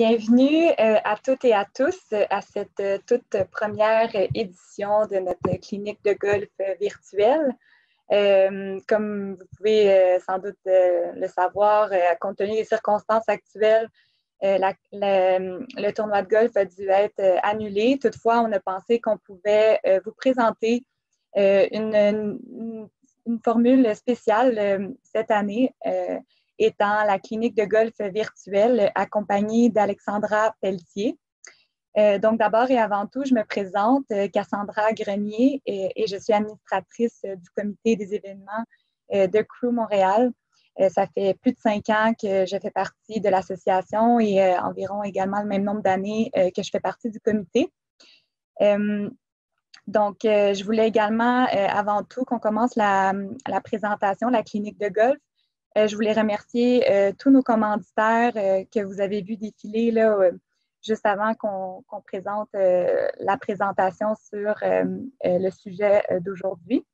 Bienvenue à toutes et à tous à cette toute première édition de notre clinique de golf virtuelle. Comme vous pouvez sans doute le savoir, compte tenu des circonstances actuelles, le tournoi de golf a dû être annulé. Toutefois, on a pensé qu'on pouvait vous présenter une formule spéciale cette année. Étant la clinique de golf virtuelle accompagnée d'Alexandra Pelletier. Donc, d'abord et avant tout, je me présente, Cassandra Grenier, et je suis administratrice du comité des événements de Crew Montréal. Ça fait plus de 5 ans que je fais partie de l'association et environ également le même nombre d'années que je fais partie du comité. Donc, je voulais également, avant tout, qu'on commence la présentation de la clinique de golf. Je voulais remercier tous nos commanditaires que vous avez vus défiler là, juste avant qu'on présente la présentation sur le sujet d'aujourd'hui.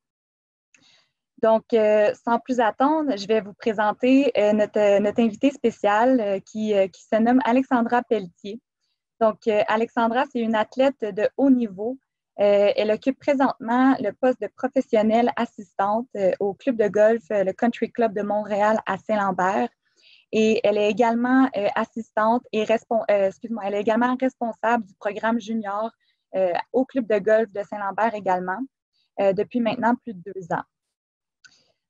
Donc, sans plus attendre, je vais vous présenter notre invitée spéciale qui se nomme Alexandra Pelletier. Donc, Alexandra, c'est une athlète de haut niveau. Elle occupe présentement le poste de professionnelle assistante au club de golf, le Country Club de Montréal à Saint-Lambert. Et elle est également assistante et elle est également responsable du programme junior au club de golf de Saint-Lambert également, depuis maintenant plus de 2 ans.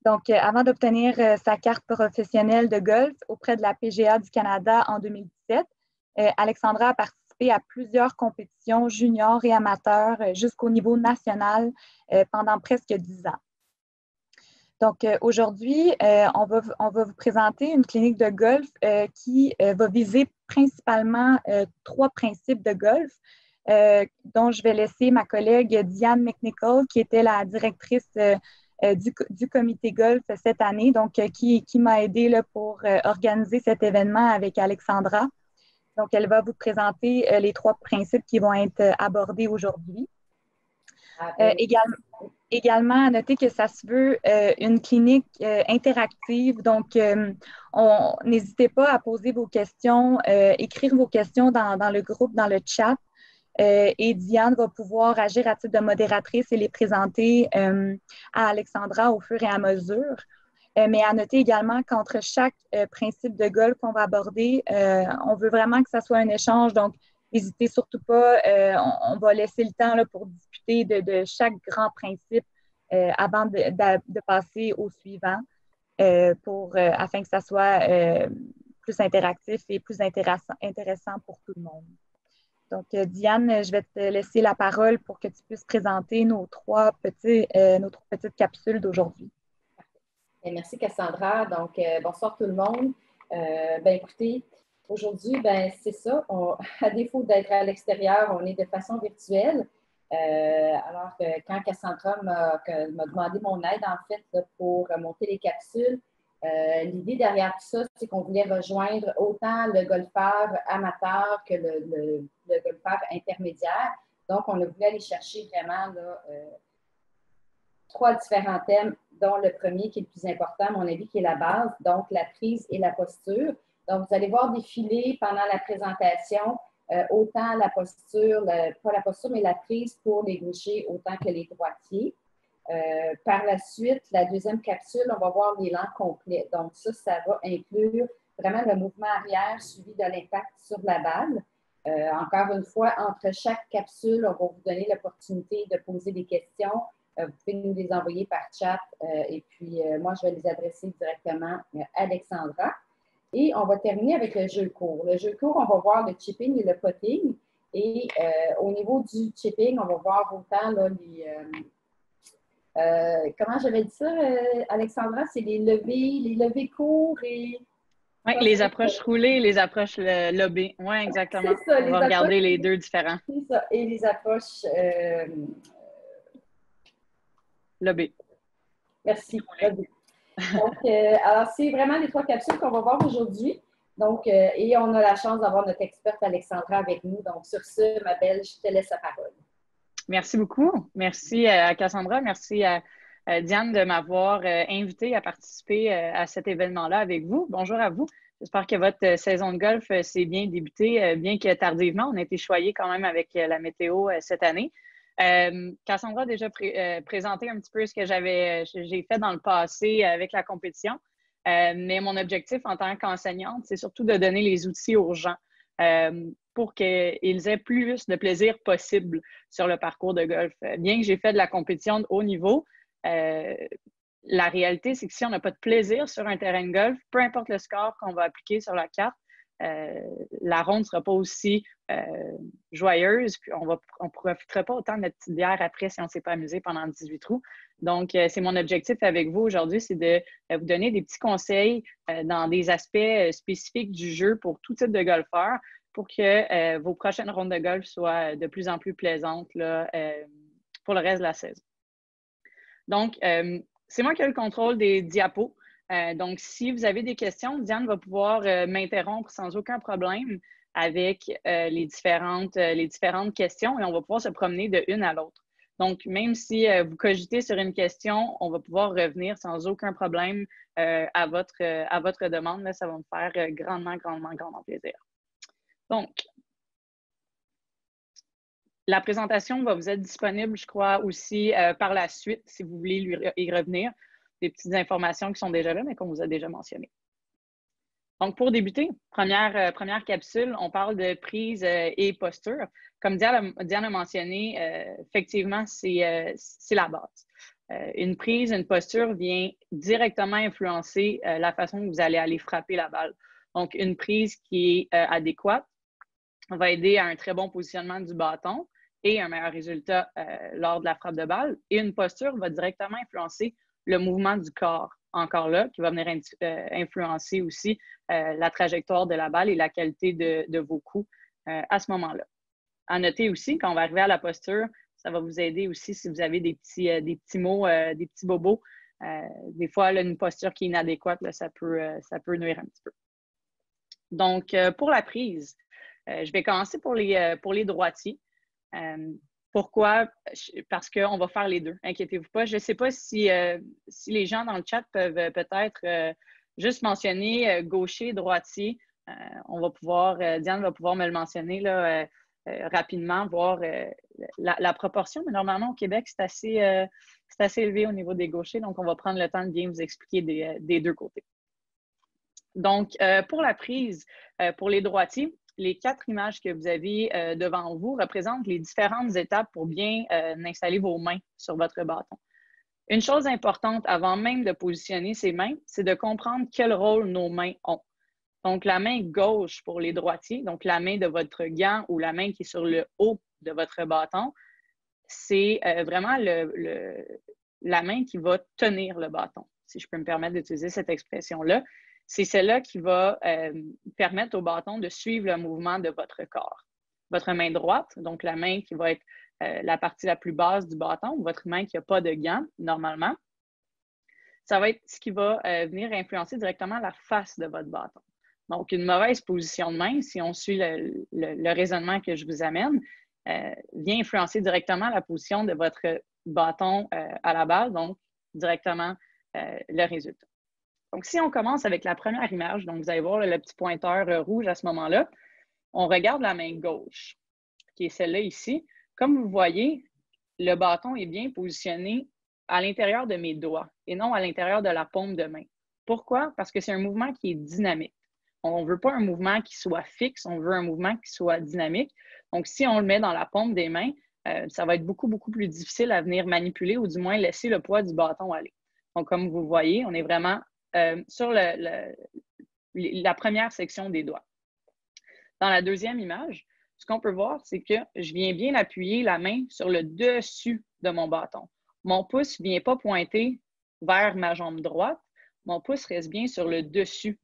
Donc, avant d'obtenir sa carte professionnelle de golf auprès de la PGA du Canada en 2017, Alexandra a participé à plusieurs compétitions juniors et amateurs jusqu'au niveau national pendant presque 10 ans. Donc, aujourd'hui, on va vous présenter une clinique de golf qui va viser principalement 3 principes de golf, dont je vais laisser ma collègue Diane McNichol, qui était la directrice du comité golf cette année, donc qui m'a aidée là, pour organiser cet événement avec Alexandra. Donc, elle va vous présenter les 3 principes qui vont être abordés aujourd'hui. Également, à noter que ça se veut une clinique interactive. Donc, n'hésitez pas à poser vos questions, écrire vos questions dans le groupe, dans le chat. Et Diane va pouvoir agir à titre de modératrice et les présenter à Alexandra au fur et à mesure. Mais à noter également qu'entre chaque principe de golf qu'on va aborder, on veut vraiment que ça soit un échange. Donc, n'hésitez surtout pas. On va laisser le temps là, pour discuter de chaque grand principe avant de passer au suivant afin que ça soit plus interactif et plus intéressant pour tout le monde. Donc, Diane, je vais te laisser la parole pour que tu puisses présenter nos 3 petites capsules d'aujourd'hui. Merci Cassandra. Donc, bonsoir tout le monde. Écoutez, aujourd'hui, c'est ça. À défaut d'être à l'extérieur, on est de façon virtuelle. Alors que quand Cassandra m'a demandé mon aide, en fait, là, pour monter les capsules, l'idée derrière tout ça, c'est qu'on voulait rejoindre autant le golfeur amateur que le golfeur intermédiaire. Donc, on a voulu aller chercher vraiment là, 3 différents thèmes, dont le premier qui est le plus important, à mon avis, qui est la base, donc la prise et la posture. Donc, vous allez voir défiler pendant la présentation autant la posture, pas la posture, mais la prise pour les gauchers autant que les droitiers. Par la suite, la deuxième capsule, on va voir l'élan complet. Donc, ça va inclure vraiment le mouvement arrière suivi de l'impact sur la balle. Encore une fois, entre chaque capsule, on va vous donner l'opportunité de poser des questions. Vous pouvez nous les envoyer par chat et puis moi, je vais les adresser directement à Alexandra. Et on va terminer avec le jeu court. Le jeu court, on va voir le chipping et le putting. Et au niveau du chipping, on va voir autant là, comment j'avais dit ça, Alexandra? C'est les levées courts et... Oui, les approches roulées et les approches lobées. Oui, exactement. Ça, on va regarder les 2 différents. C'est ça. Et les approches... lobées. Merci. Donc, alors, c'est vraiment les 3 capsules qu'on va voir aujourd'hui. Donc, et on a la chance d'avoir notre experte Alexandra avec nous. Donc, sur ce, ma belle, je te laisse la parole. Merci beaucoup. Merci à Cassandra. Merci à Diane de m'avoir invitée à participer à cet événement-là avec vous. Bonjour à vous. J'espère que votre saison de golf s'est bien débutée, bien que tardivement. On a été choyés quand même avec la météo cette année. Cassandra a déjà présenté un petit peu ce que j'ai fait dans le passé avec la compétition. Mais mon objectif en tant qu'enseignante, c'est surtout de donner les outils aux gens pour qu'ils aient plus de plaisir possible sur le parcours de golf. Bien que j'ai fait de la compétition de haut niveau, la réalité, c'est que si on n'a pas de plaisir sur un terrain de golf, peu importe le score qu'on va appliquer sur la carte, la ronde ne sera pas aussi joyeuse, puis on ne profitera pas autant de notre petite bière après si on ne s'est pas amusé pendant 18 trous. Donc, c'est mon objectif avec vous aujourd'hui, c'est de vous donner des petits conseils dans des aspects spécifiques du jeu pour tout type de golfeur pour que vos prochaines rondes de golf soient de plus en plus plaisantes là, pour le reste de la saison. Donc, c'est moi qui ai le contrôle des diapos. Donc, si vous avez des questions, Diane va pouvoir m'interrompre sans aucun problème avec les différentes questions et on va pouvoir se promener de une à l'autre. Donc, même si vous cogitez sur une question, on va pouvoir revenir sans aucun problème à votre demande. Là, ça va me faire grandement plaisir. Donc, la présentation va vous être disponible, je crois, aussi par la suite, si vous voulez y revenir. Des petites informations qui sont déjà là, mais qu'on vous a déjà mentionnées. Donc, pour débuter, première capsule, on parle de prise et posture. Comme Diane a mentionné, effectivement, c'est la base. Une prise, une posture vient directement influencer la façon que vous allez aller frapper la balle. Donc, une prise qui est adéquate va aider à un très bon positionnement du bâton et un meilleur résultat lors de la frappe de balle. Et une posture va directement influencer le mouvement du corps, encore là, qui va venir influencer aussi la trajectoire de la balle et la qualité de vos coups à ce moment-là. À noter aussi, quand on va arriver à la posture, ça va vous aider aussi si vous avez des petits mots, des petits bobos. Des fois, là, une posture qui est inadéquate, là, ça peut nuire un petit peu. Donc, pour la prise, je vais commencer pour les droitiers. Pourquoi? Parce qu'on va faire les deux. Inquiétez-vous pas. Je ne sais pas si les gens dans le chat peuvent peut-être juste mentionner gaucher, droitier. On va pouvoir, Diane va pouvoir me le mentionner là, rapidement, voir la proportion. Mais normalement, au Québec, c'est assez élevé au niveau des gauchers. Donc, on va prendre le temps de bien vous expliquer des deux côtés. Donc, pour la prise, pour les droitiers, les 4 images que vous avez devant vous représentent les différentes étapes pour bien installer vos mains sur votre bâton. Une chose importante avant même de positionner ces mains, c'est de comprendre quel rôle nos mains ont. Donc, la main gauche pour les droitiers, donc la main de votre gant ou la main qui est sur le haut de votre bâton, c'est vraiment la main qui va tenir le bâton, si je peux me permettre d'utiliser cette expression-là. C'est celle-là qui va permettre au bâton de suivre le mouvement de votre corps. Votre main droite, donc la main qui va être la partie la plus basse du bâton, votre main qui n'a pas de gants, normalement, ça va être ce qui va venir influencer directement la face de votre bâton. Donc, une mauvaise position de main, si on suit le raisonnement que je vous amène, vient influencer directement la position de votre bâton à la balle, donc directement le résultat. Donc, si on commence avec la première image, donc vous allez voir le petit pointeur rouge à ce moment-là, on regarde la main gauche, qui est celle-là ici. Comme vous voyez, le bâton est bien positionné à l'intérieur de mes doigts et non à l'intérieur de la paume de main. Pourquoi? Parce que c'est un mouvement qui est dynamique. On ne veut pas un mouvement qui soit fixe, on veut un mouvement qui soit dynamique. Donc, si on le met dans la paume des mains, ça va être beaucoup plus difficile à venir manipuler ou du moins laisser le poids du bâton aller. Donc, comme vous voyez, on est vraiment sur la première section des doigts. Dans la deuxième image, ce qu'on peut voir, c'est que je viens bien appuyer la main sur le dessus de mon bâton. Mon pouce ne vient pas pointer vers ma jambe droite. Mon pouce reste bien sur le dessus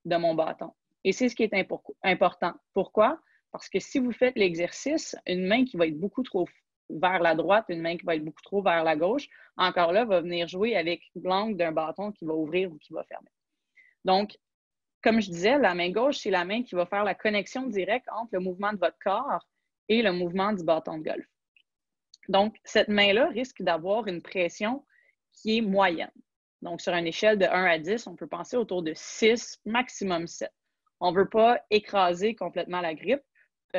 de mon bâton. Et c'est ce qui est important. Pourquoi? Parce que si vous faites l'exercice, une main qui va être beaucoup trop vers la droite, une main qui va être beaucoup trop vers la gauche, encore là, va venir jouer avec l'angle d'un bâton qui va ouvrir ou qui va fermer. Donc, comme je disais, la main gauche, c'est la main qui va faire la connexion directe entre le mouvement de votre corps et le mouvement du bâton de golf. Donc, cette main-là risque d'avoir une pression qui est moyenne. Donc, sur une échelle de 1 à 10, on peut penser autour de 6, maximum 7. On ne veut pas écraser complètement la grippe,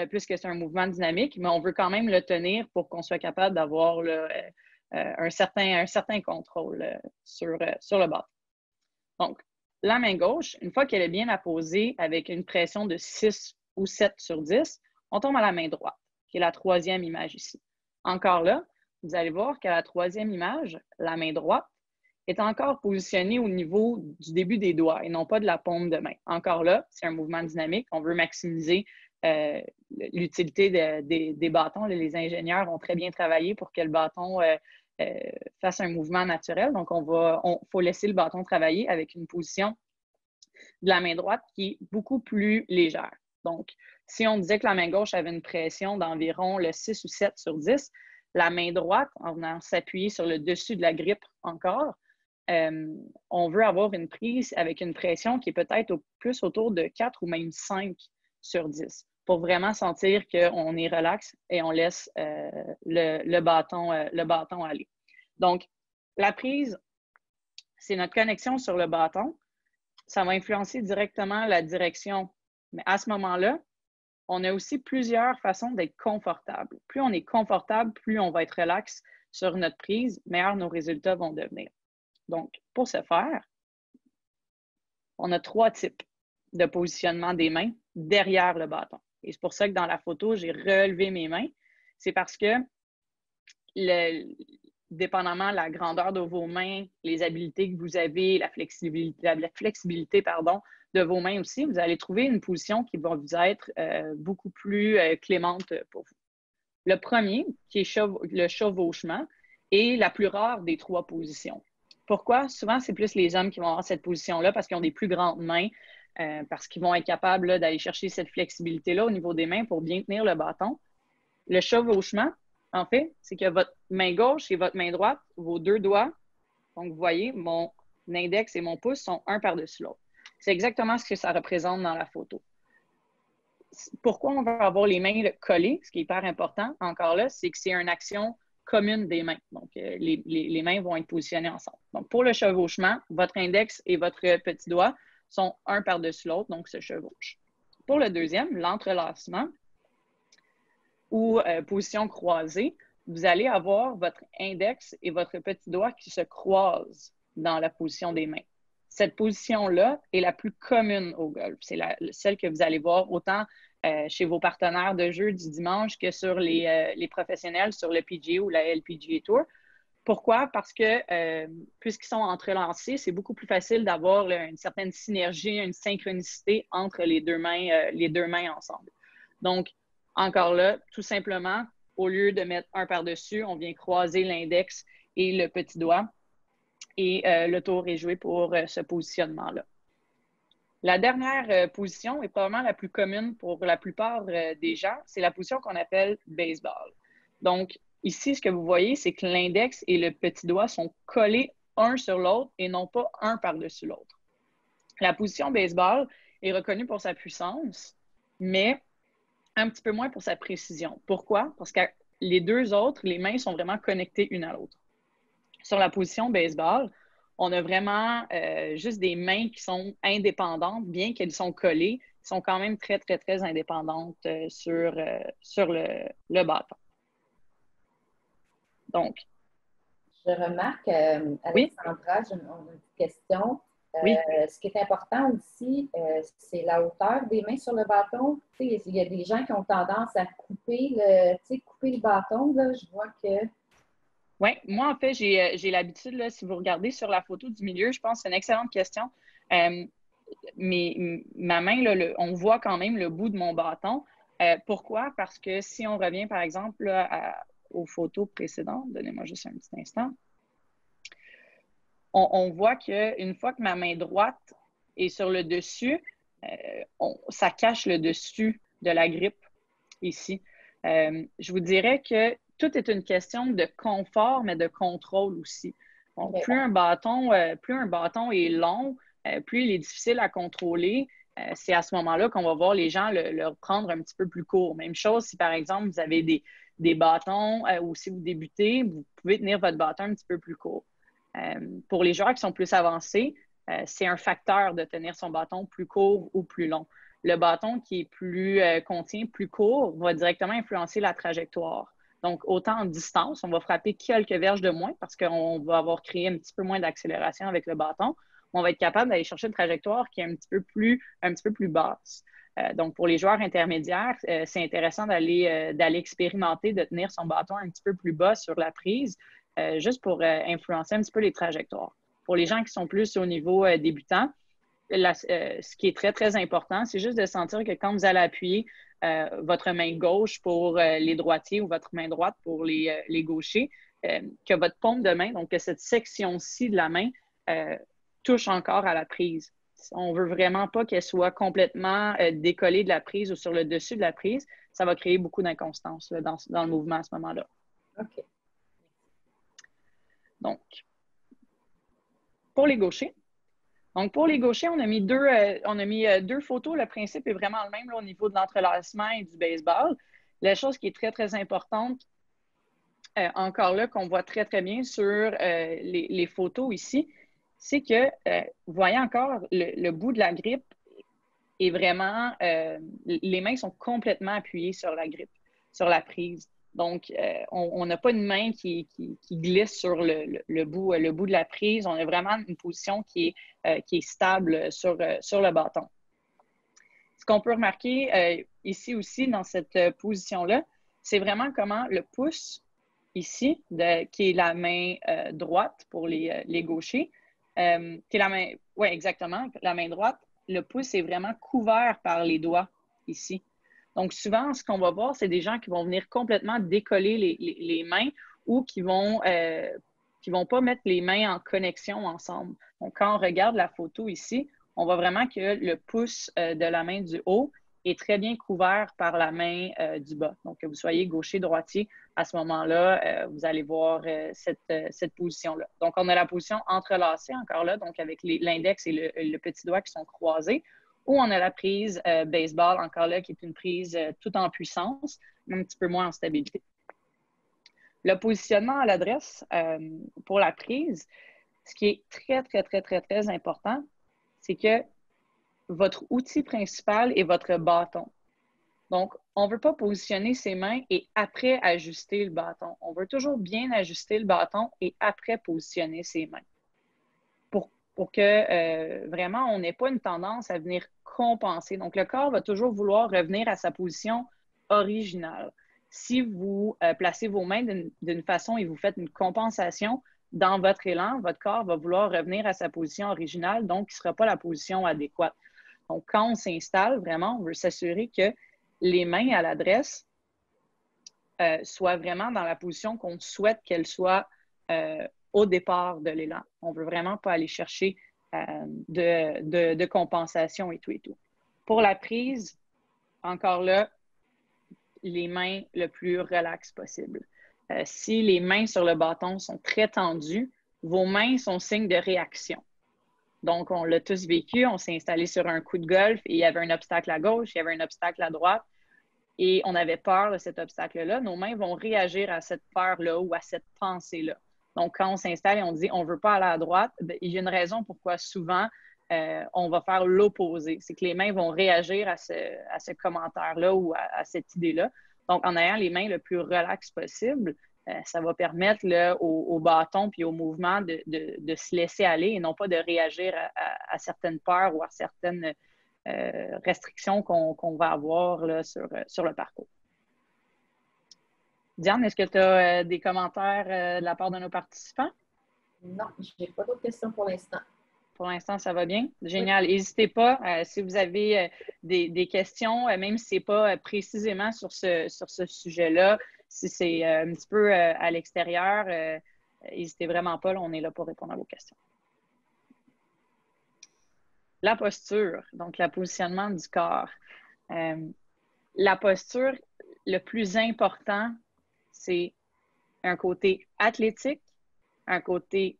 puisque c'est un mouvement dynamique, mais on veut quand même le tenir pour qu'on soit capable d'avoir un certain contrôle sur le bâton. Donc, la main gauche, une fois qu'elle est bien apposée avec une pression de 6 ou 7 sur 10, on tombe à la main droite, qui est la troisième image ici. Encore là, vous allez voir qu'à la troisième image, la main droite est encore positionnée au niveau du début des doigts et non pas de la paume de main. Encore là, c'est un mouvement dynamique. On veut maximiser l'utilité des bâtons. Les ingénieurs ont très bien travaillé pour que le bâton fasse un mouvement naturel. Donc, faut laisser le bâton travailler avec une position de la main droite qui est beaucoup plus légère. Donc, si on disait que la main gauche avait une pression d'environ le 6 ou 7 sur 10, la main droite, en venant s'appuyer sur le dessus de la grippe encore, on veut avoir une prise avec une pression qui est peut-être plus autour de 4 ou même 5 sur 10 pour vraiment sentir qu'on est relax et on laisse le bâton aller. Donc, la prise, c'est notre connexion sur le bâton. Ça va influencer directement la direction. Mais à ce moment-là, on a aussi plusieurs façons d'être confortable. Plus on est confortable, plus on va être relax sur notre prise, meilleurs nos résultats vont devenir. Donc, pour ce faire, on a 3 types de positionnement des mains derrière le bâton. Et c'est pour ça que dans la photo, j'ai relevé mes mains. C'est parce que, dépendamment de la grandeur de vos mains, les habiletés que vous avez, la flexibilité de vos mains aussi, vous allez trouver une position qui va vous être beaucoup plus clémente pour vous. Le premier, qui est le chevauchement, est la plus rare des 3 positions. Pourquoi? Souvent, c'est plus les hommes qui vont avoir cette position-là parce qu'ils ont des plus grandes mains, parce qu'ils vont être capables d'aller chercher cette flexibilité-là au niveau des mains pour bien tenir le bâton. Le chevauchement, en fait, c'est que votre main gauche et votre main droite, vos 2 doigts, donc vous voyez, mon index et mon pouce sont un par-dessus l'autre. C'est exactement ce que ça représente dans la photo. Pourquoi on va avoir les mains collées, ce qui est hyper important, encore là, c'est que c'est une action commune des mains. Donc, les mains vont être positionnées ensemble. Donc, pour le chevauchement, votre index et votre petit doigt sont un par-dessus l'autre, donc se chevauchent. Pour le deuxième, l'entrelacement ou position croisée, vous allez avoir votre index et votre petit doigt qui se croisent dans la position des mains. Cette position-là est la plus commune au golf. C'est celle que vous allez voir autant chez vos partenaires de jeu du dimanche que sur les professionnels sur le PGA ou la LPGA Tour. Pourquoi? Parce que puisqu'ils sont entrelacés, c'est beaucoup plus facile d'avoir une certaine synergie, une synchronicité entre les deux mains ensemble. Donc, encore là, tout simplement, au lieu de mettre un par-dessus, on vient croiser l'index et le petit doigt. Et le tour est joué pour ce positionnement-là. La dernière position est probablement la plus commune pour la plupart des gens. C'est la position qu'on appelle baseball. Donc, ici, ce que vous voyez, c'est que l'index et le petit doigt sont collés un sur l'autre et non pas un par-dessus l'autre. La position baseball est reconnue pour sa puissance, mais un petit peu moins pour sa précision. Pourquoi? Parce que les deux autres, les mains sont vraiment connectées une à l'autre. Sur la position baseball, on a vraiment juste des mains qui sont indépendantes, bien qu'elles sont collées, sont quand même très, très, très indépendantes sur le bâton. Donc. Je remarque, Alexandra, j'ai une question. Oui. Ce qui est important aussi, c'est la hauteur des mains sur le bâton. Tu sais, il y a des gens qui ont tendance à couper le bâton. Là, je vois que... Oui, moi, en fait, j'ai l'habitude, là, si vous regardez sur la photo du milieu, je pense que c'est une excellente question. Mais ma main, là, on voit quand même le bout de mon bâton. Pourquoi? Parce que si on revient, par exemple, là, aux photos précédentes, donnez-moi juste un petit instant, on voit qu'une fois que ma main droite est sur le dessus, ça cache le dessus de la grippe ici. Je vous dirais que tout est une question de confort, mais de contrôle aussi. Donc, plus un bâton est long, plus il est difficile à contrôler. C'est à ce moment-là qu'on va voir les gens le prendre un petit peu plus court. Même chose si, par exemple, vous avez des bâtons ou si vous débutez, vous pouvez tenir votre bâton un petit peu plus court. Pour les joueurs qui sont plus avancés, c'est un facteur de tenir son bâton plus court ou plus long. le bâton qui est contient plus court va directement influencer la trajectoire. Donc, autant en distance, on va frapper quelques verges de moins parce qu'on va avoir créé un petit peu moins d'accélération avec le bâton. On va être capable d'aller chercher une trajectoire qui est un petit peu plus basse. Donc, pour les joueurs intermédiaires, c'est intéressant d'aller expérimenter, de tenir son bâton un petit peu plus bas sur la prise, juste pour influencer un petit peu les trajectoires. Pour les gens qui sont plus au niveau débutant, ce qui est très, très important, c'est juste de sentir que quand vous allez appuyer votre main gauche pour les droitiers ou votre main droite pour les gauchers, que votre paume de main, donc que cette section-ci de la main touche encore à la prise. On ne veut vraiment pas qu'elle soit complètement décollée de la prise ou sur le dessus de la prise. Ça va créer beaucoup d'inconstance dans le mouvement à ce moment-là. OK. Donc, pour les gauchers. Donc, pour les gauchers, on a mis deux photos. Le principe est vraiment le même là, au niveau de l'entrelacement et du baseball. La chose qui est très, très importante, encore là, qu'on voit très, très bien sur les photos ici, c'est que, vous voyez encore, le bout de la grippe est vraiment, les mains sont complètement appuyées sur la grippe, sur la prise. Donc, on n'a pas une main qui glisse sur le bout de la prise. On a vraiment une position qui est stable sur le bâton. Ce qu'on peut remarquer ici aussi dans cette position-là, c'est vraiment comment le pouce ici, qui est la main droite pour les gauchers, qui est la main, oui, exactement, la main droite, le pouce est vraiment couvert par les doigts ici. Donc, souvent, ce qu'on va voir, c'est des gens qui vont venir complètement décoller les mains ou qui vont pas mettre les mains en connexion ensemble. Donc, quand on regarde la photo ici, on voit vraiment que le pouce de la main du haut est très bien couvert par la main du bas. Donc, que vous soyez gaucher, droitier, à ce moment-là, vous allez voir cette position-là. Donc, on a la position entrelacée encore là, donc avec l'index et le petit doigt qui sont croisés, ou on a la prise baseball encore là, qui est une prise tout en puissance, mais un petit peu moins en stabilité. Le positionnement à l'adresse pour la prise, ce qui est très, très, très, très, très important, c'est que votre outil principal est votre bâton. Donc, on ne veut pas positionner ses mains et après ajuster le bâton. On veut toujours bien ajuster le bâton et après positionner ses mains. Pour que vraiment, on n'ait pas une tendance à venir compenser. Donc, le corps va toujours vouloir revenir à sa position originale. Si vous placez vos mains d'une façon et vous faites une compensation, dans votre élan, votre corps va vouloir revenir à sa position originale, donc il ne sera pas la position adéquate. Donc, quand on s'installe, vraiment, on veut s'assurer que les mains à l'adresse soient vraiment dans la position qu'on souhaite qu'elles soient au départ de l'élan. On ne veut vraiment pas aller chercher de compensation et tout et tout. Pour la prise, encore là, les mains le plus relax possible. Si les mains sur le bâton sont très tendues, vos mains sont signe de réaction. Donc, on l'a tous vécu, on s'est installé sur un coup de golf et il y avait un obstacle à gauche, il y avait un obstacle à droite et on avait peur de cet obstacle-là. Nos mains vont réagir à cette peur-là ou à cette pensée-là. Donc, quand on s'installe et on dit on ne veut pas aller à droite, bien, il y a une raison pourquoi souvent on va faire l'opposé. C'est que les mains vont réagir à ce commentaire-là ou à cette idée-là. Donc, en ayant les mains le plus relax possible, ça va permettre là, au bâton puis au mouvement de se laisser aller et non pas de réagir à certaines peurs ou à certaines restrictions qu'on va avoir là, sur le parcours. Diane, est-ce que tu as des commentaires de la part de nos participants? Non, je n'ai pas d'autres questions pour l'instant. Pour l'instant, ça va bien? Génial. N'hésitez pas, si vous avez des questions, même si ce n'est pas précisément sur ce sujet-là, si c'est un petit peu à l'extérieur, n'hésitez vraiment pas, là, on est là pour répondre à vos questions. La posture, donc le positionnement du corps. La posture, le plus important, c'est un côté athlétique, un côté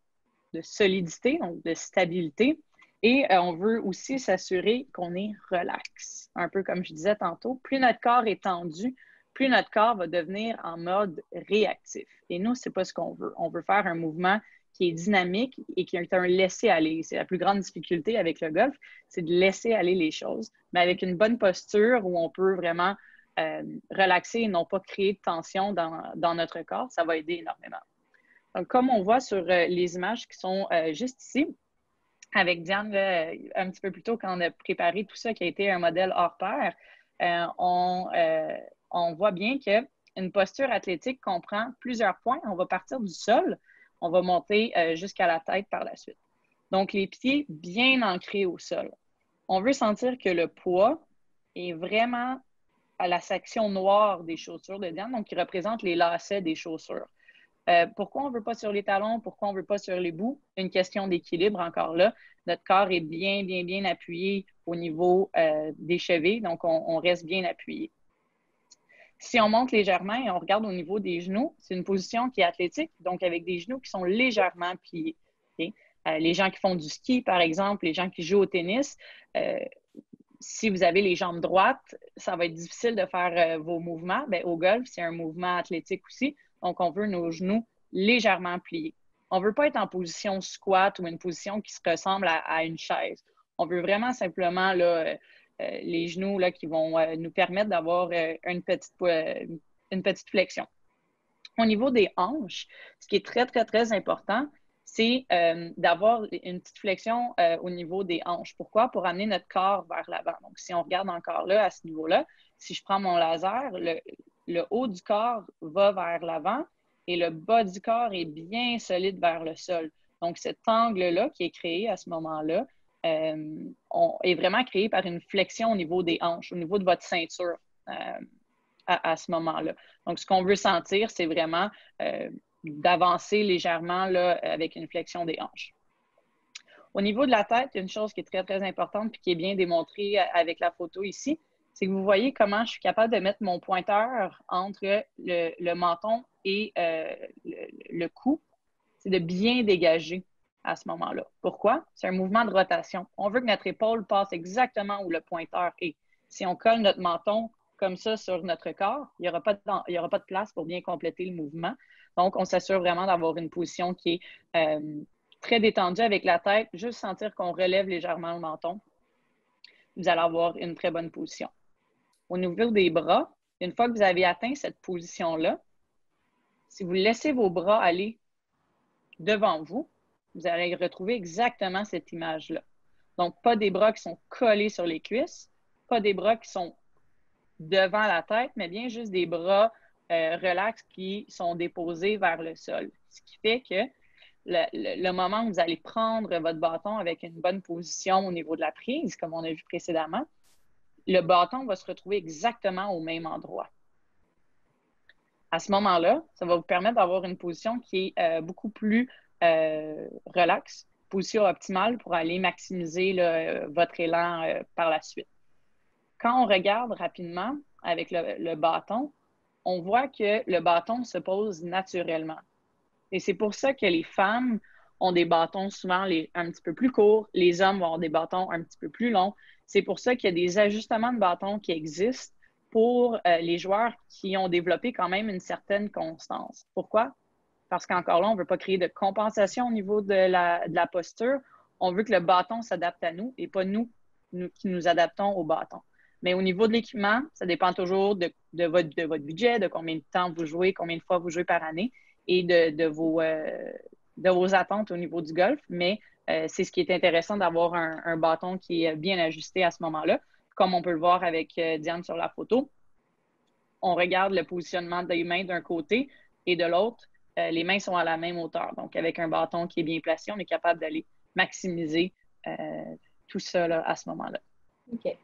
de solidité, donc de stabilité. Et on veut aussi s'assurer qu'on est relax. Un peu comme je disais tantôt, plus notre corps est tendu, plus notre corps va devenir en mode réactif. Et nous, ce n'est pas ce qu'on veut. On veut faire un mouvement qui est dynamique et qui est un laisser-aller. C'est la plus grande difficulté avec le golf, c'est de laisser aller les choses. Mais avec une bonne posture où on peut vraiment relaxer et non pas créer de tension dans notre corps, ça va aider énormément. Donc, comme on voit sur les images qui sont juste ici, avec Diane, là, un petit peu plus tôt, quand on a préparé tout ça, qui a été un modèle hors pair, on voit bien qu'une posture athlétique comprend plusieurs points. On va partir du sol, on va monter jusqu'à la tête par la suite. Donc, les pieds bien ancrés au sol. On veut sentir que le poids est vraiment à la section noire des chaussures de Diane, donc qui représente les lacets des chaussures. Pourquoi on ne veut pas sur les talons? Pourquoi on ne veut pas sur les bouts? Une question d'équilibre encore là. Notre corps est bien, bien, bien appuyé au niveau des chevilles, donc on reste bien appuyé. Si on monte légèrement et on regarde au niveau des genoux, c'est une position qui est athlétique, donc avec des genoux qui sont légèrement pliés. Okay? Les gens qui font du ski, par exemple, les gens qui jouent au tennis, si vous avez les jambes droites, ça va être difficile de faire vos mouvements. Bien, au golf, c'est un mouvement athlétique aussi. Donc, on veut nos genoux légèrement pliés. On ne veut pas être en position squat ou une position qui se ressemble à une chaise. On veut vraiment simplement là, les genoux là, qui vont nous permettre d'avoir une petite flexion. Au niveau des hanches, ce qui est très, très, très important, c'est d'avoir une petite flexion au niveau des hanches. Pourquoi? Pour amener notre corps vers l'avant. Donc, si on regarde encore là, à ce niveau-là, si je prends mon laser, le haut du corps va vers l'avant et le bas du corps est bien solide vers le sol. Donc, cet angle-là qui est créé à ce moment-là est vraiment créé par une flexion au niveau des hanches, au niveau de votre ceinture à ce moment-là. Donc, ce qu'on veut sentir, c'est vraiment d'avancer légèrement là, avec une flexion des hanches. Au niveau de la tête, il y a une chose qui est très, très importante et qui est bien démontrée avec la photo ici, c'est que vous voyez comment je suis capable de mettre mon pointeur entre le menton et le cou. C'est de bien dégager à ce moment-là. Pourquoi? C'est un mouvement de rotation. On veut que notre épaule passe exactement où le pointeur est. Si on colle notre menton comme ça sur notre corps, il n'y aura pas de place pour bien compléter le mouvement. Donc, on s'assure vraiment d'avoir une position qui est très détendue avec la tête, juste sentir qu'on relève légèrement le menton. Vous allez avoir une très bonne position. Au niveau des bras, une fois que vous avez atteint cette position-là, si vous laissez vos bras aller devant vous, vous allez retrouver exactement cette image-là. Donc, pas des bras qui sont collés sur les cuisses, pas des bras qui sont devant la tête, mais bien juste des bras relax qui sont déposés vers le sol. Ce qui fait que le moment où vous allez prendre votre bâton avec une bonne position au niveau de la prise, comme on a vu précédemment, le bâton va se retrouver exactement au même endroit. À ce moment-là, ça va vous permettre d'avoir une position qui est beaucoup plus relaxe, position optimale pour aller maximiser votre élan par la suite. Quand on regarde rapidement avec le bâton, on voit que le bâton se pose naturellement. Et c'est pour ça que les femmes ont des bâtons souvent un petit peu plus courts, les hommes vont avoir des bâtons un petit peu plus longs. C'est pour ça qu'il y a des ajustements de bâtons qui existent pour les joueurs qui ont développé quand même une certaine constance. Pourquoi? Parce qu'encore là, on ne veut pas créer de compensation au niveau de la posture. On veut que le bâton s'adapte à nous et pas nous qui nous adaptons au bâton. Mais au niveau de l'équipement, ça dépend toujours de votre budget, de combien de temps vous jouez, combien de fois vous jouez par année et de vos attentes au niveau du golf. Mais c'est ce qui est intéressant d'avoir un bâton qui est bien ajusté à ce moment-là. Comme on peut le voir avec Diane sur la photo, on regarde le positionnement des mains d'un côté et de l'autre, les mains sont à la même hauteur. Donc, avec un bâton qui est bien placé, on est capable d'aller maximiser tout ça là, à ce moment-là. OK.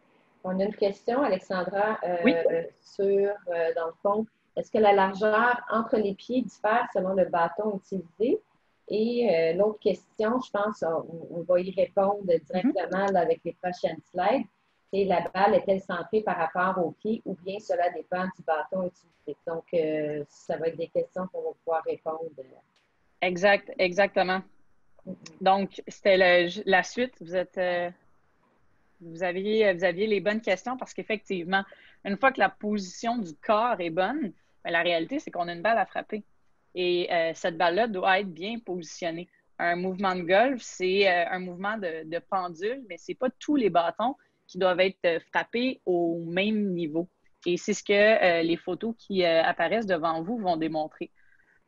On a une question, Alexandra, oui? sur, dans le fond, est-ce que la largeur entre les pieds diffère selon le bâton utilisé? Et l'autre question, je pense, on va y répondre directement là, avec les prochaines slides. C'est la balle est-elle centrée par rapport aux pieds ou bien cela dépend du bâton utilisé? Donc, ça va être des questions qu'on va pouvoir répondre. Exactement. Donc, c'était la suite. Vous aviez les bonnes questions parce qu'effectivement, une fois que la position du corps est bonne, bien, la réalité, c'est qu'on a une balle à frapper. Et cette balle-là doit être bien positionnée. un mouvement de golf, c'est un mouvement de pendule, mais ce n'est pas tous les bâtons qui doivent être frappés au même niveau. Et c'est ce que les photos qui apparaissent devant vous vont démontrer.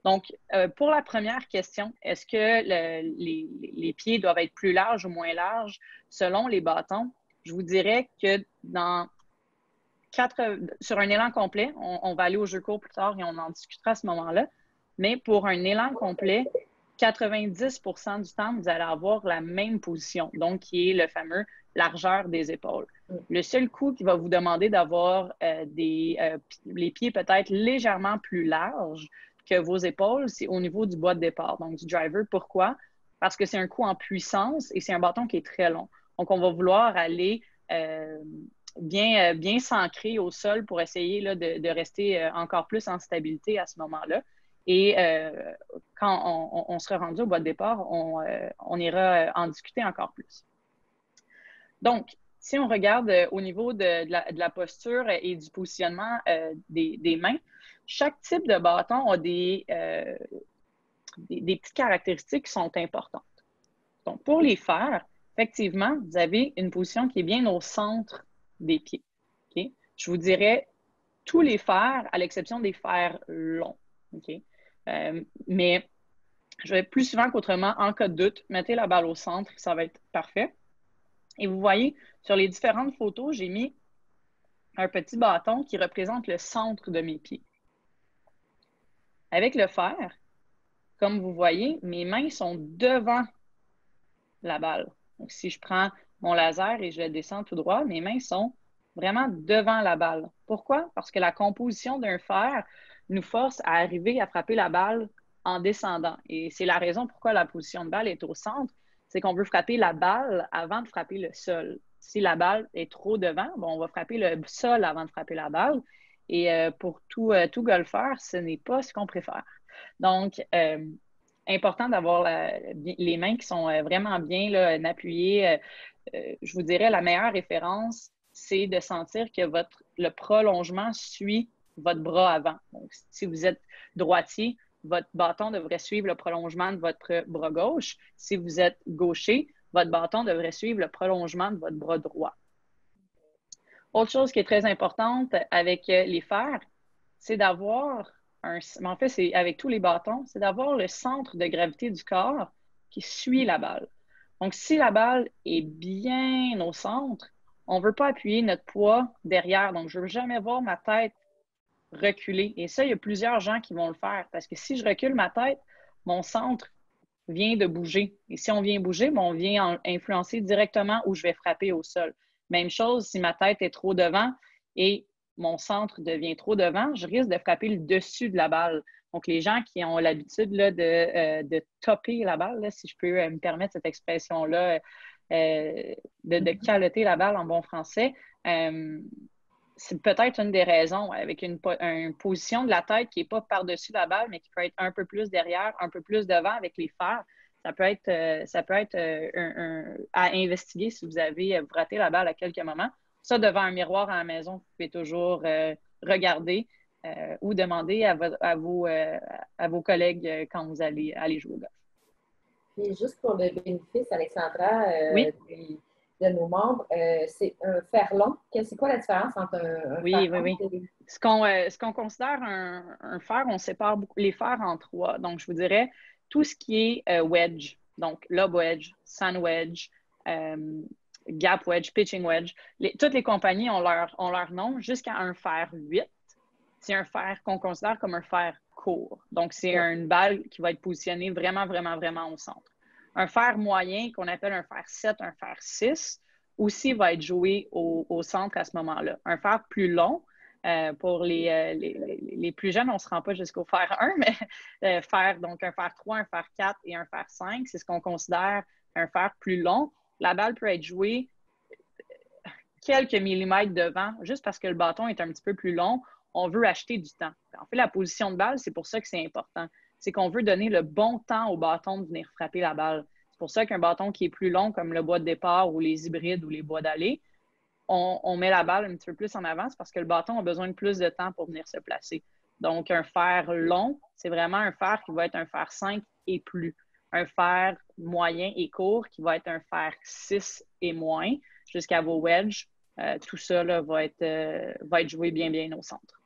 Donc, pour la première question, est-ce que les pieds doivent être plus larges ou moins larges selon les bâtons? Je vous dirais que sur un élan complet, on va aller au jeu court plus tard et on en discutera à ce moment-là, mais pour un élan complet, 90% du temps, vous allez avoir la même position, donc qui est le fameux largeur des épaules. Le seul coup qui va vous demander d'avoir les pieds peut-être légèrement plus larges que vos épaules, c'est au niveau du bois de départ, donc du driver. Pourquoi? Parce que c'est un coup en puissance et c'est un bâton qui est très long. Donc, on va vouloir aller bien s'ancrer au sol pour essayer là, de rester encore plus en stabilité à ce moment-là. Et quand on sera rendu au bois de départ, on ira en discuter encore plus. Donc, si on regarde au niveau de la posture et du positionnement des mains, chaque type de bâton a des petites caractéristiques qui sont importantes. Donc, pour les fers, effectivement, vous avez une position qui est bien au centre des pieds. Okay? Je vous dirais tous les fers, à l'exception des fers longs. Okay? Mais je vais plus souvent qu'autrement, en cas de doute, mettez la balle au centre, ça va être parfait. Et vous voyez, sur les différentes photos, j'ai mis un petit bâton qui représente le centre de mes pieds. Avec le fer, comme vous voyez, mes mains sont devant la balle. Donc, si je prends mon laser et je le descends tout droit, mes mains sont vraiment devant la balle. Pourquoi? Parce que la composition d'un fer nous force à arriver à frapper la balle en descendant. Et c'est la raison pourquoi la position de balle est au centre, c'est qu'on veut frapper la balle avant de frapper le sol. Si la balle est trop devant, bon, on va frapper le sol avant de frapper la balle. Et pour tout golfeur, ce n'est pas ce qu'on préfère. Donc, important d'avoir les mains qui sont vraiment bien là, appuyées. Je vous dirais, la meilleure référence, c'est de sentir que le prolongement suit votre bras avant. Donc, si vous êtes droitier, votre bâton devrait suivre le prolongement de votre bras gauche. Si vous êtes gaucher, votre bâton devrait suivre le prolongement de votre bras droit. Autre chose qui est très importante avec les fers, c'est d'avoir en fait, c'est avec tous les bâtons, c'est d'avoir le centre de gravité du corps qui suit la balle. Donc, si la balle est bien au centre, on ne veut pas appuyer notre poids derrière. Donc, je ne veux jamais voir ma tête reculer. Et ça, il y a plusieurs gens qui vont le faire parce que si je recule ma tête, mon centre vient de bouger. Et si on vient bouger, on vient influencer directement où je vais frapper au sol. Même chose si ma tête est trop devant et mon centre devient trop devant, je risque de frapper le dessus de la balle. Donc, les gens qui ont l'habitude de topper la balle, là, si je peux me permettre cette expression-là, de caloter la balle en bon français, c'est peut-être une des raisons avec une position de la tête qui n'est pas par-dessus la balle, mais qui peut être un peu plus derrière, un peu plus devant avec les fers. Ça peut être à investiguer si vous avez raté la balle à quelques moments. Ça, devant un miroir à la maison, vous pouvez toujours regarder ou demander à vos collègues quand vous allez jouer au golf. Puis juste pour le bénéfice, Alexandra, oui? de nos membres, c'est un fer long. C'est quoi la différence entre un fer long? Oui. Ce qu'on considère un fer, on sépare les fers en trois. Donc, je vous dirais tout ce qui est wedge, donc lob wedge, sand wedge, gap wedge, pitching wedge. Toutes les compagnies ont leur nom jusqu'à un fer 8. C'est un fer qu'on considère comme un fer court. Donc, c'est une balle qui va être positionnée vraiment, vraiment, vraiment au centre. Un fer moyen qu'on appelle un fer 7, un fer 6, aussi va être joué au centre à ce moment-là. Un fer plus long, pour les plus jeunes, on ne se rend pas jusqu'au fer 1, mais donc un fer 3, un fer 4 et un fer 5, c'est ce qu'on considère un fer plus long. La balle peut être jouée quelques millimètres devant, juste parce que le bâton est un petit peu plus long. On veut acheter du temps. En fait, la position de balle, c'est pour ça que c'est important. C'est qu'on veut donner le bon temps au bâton de venir frapper la balle. C'est pour ça qu'un bâton qui est plus long, comme le bois de départ ou les hybrides ou les bois d'allée, on met la balle un petit peu plus en avance parce que le bâton a besoin de plus de temps pour venir se placer. Donc, un fer long, c'est vraiment un fer qui va être un fer 5 et plus. un fer moyen et court qui va être un fer 6 et moins jusqu'à vos wedges. Tout ça là, va être joué bien, bien au centre.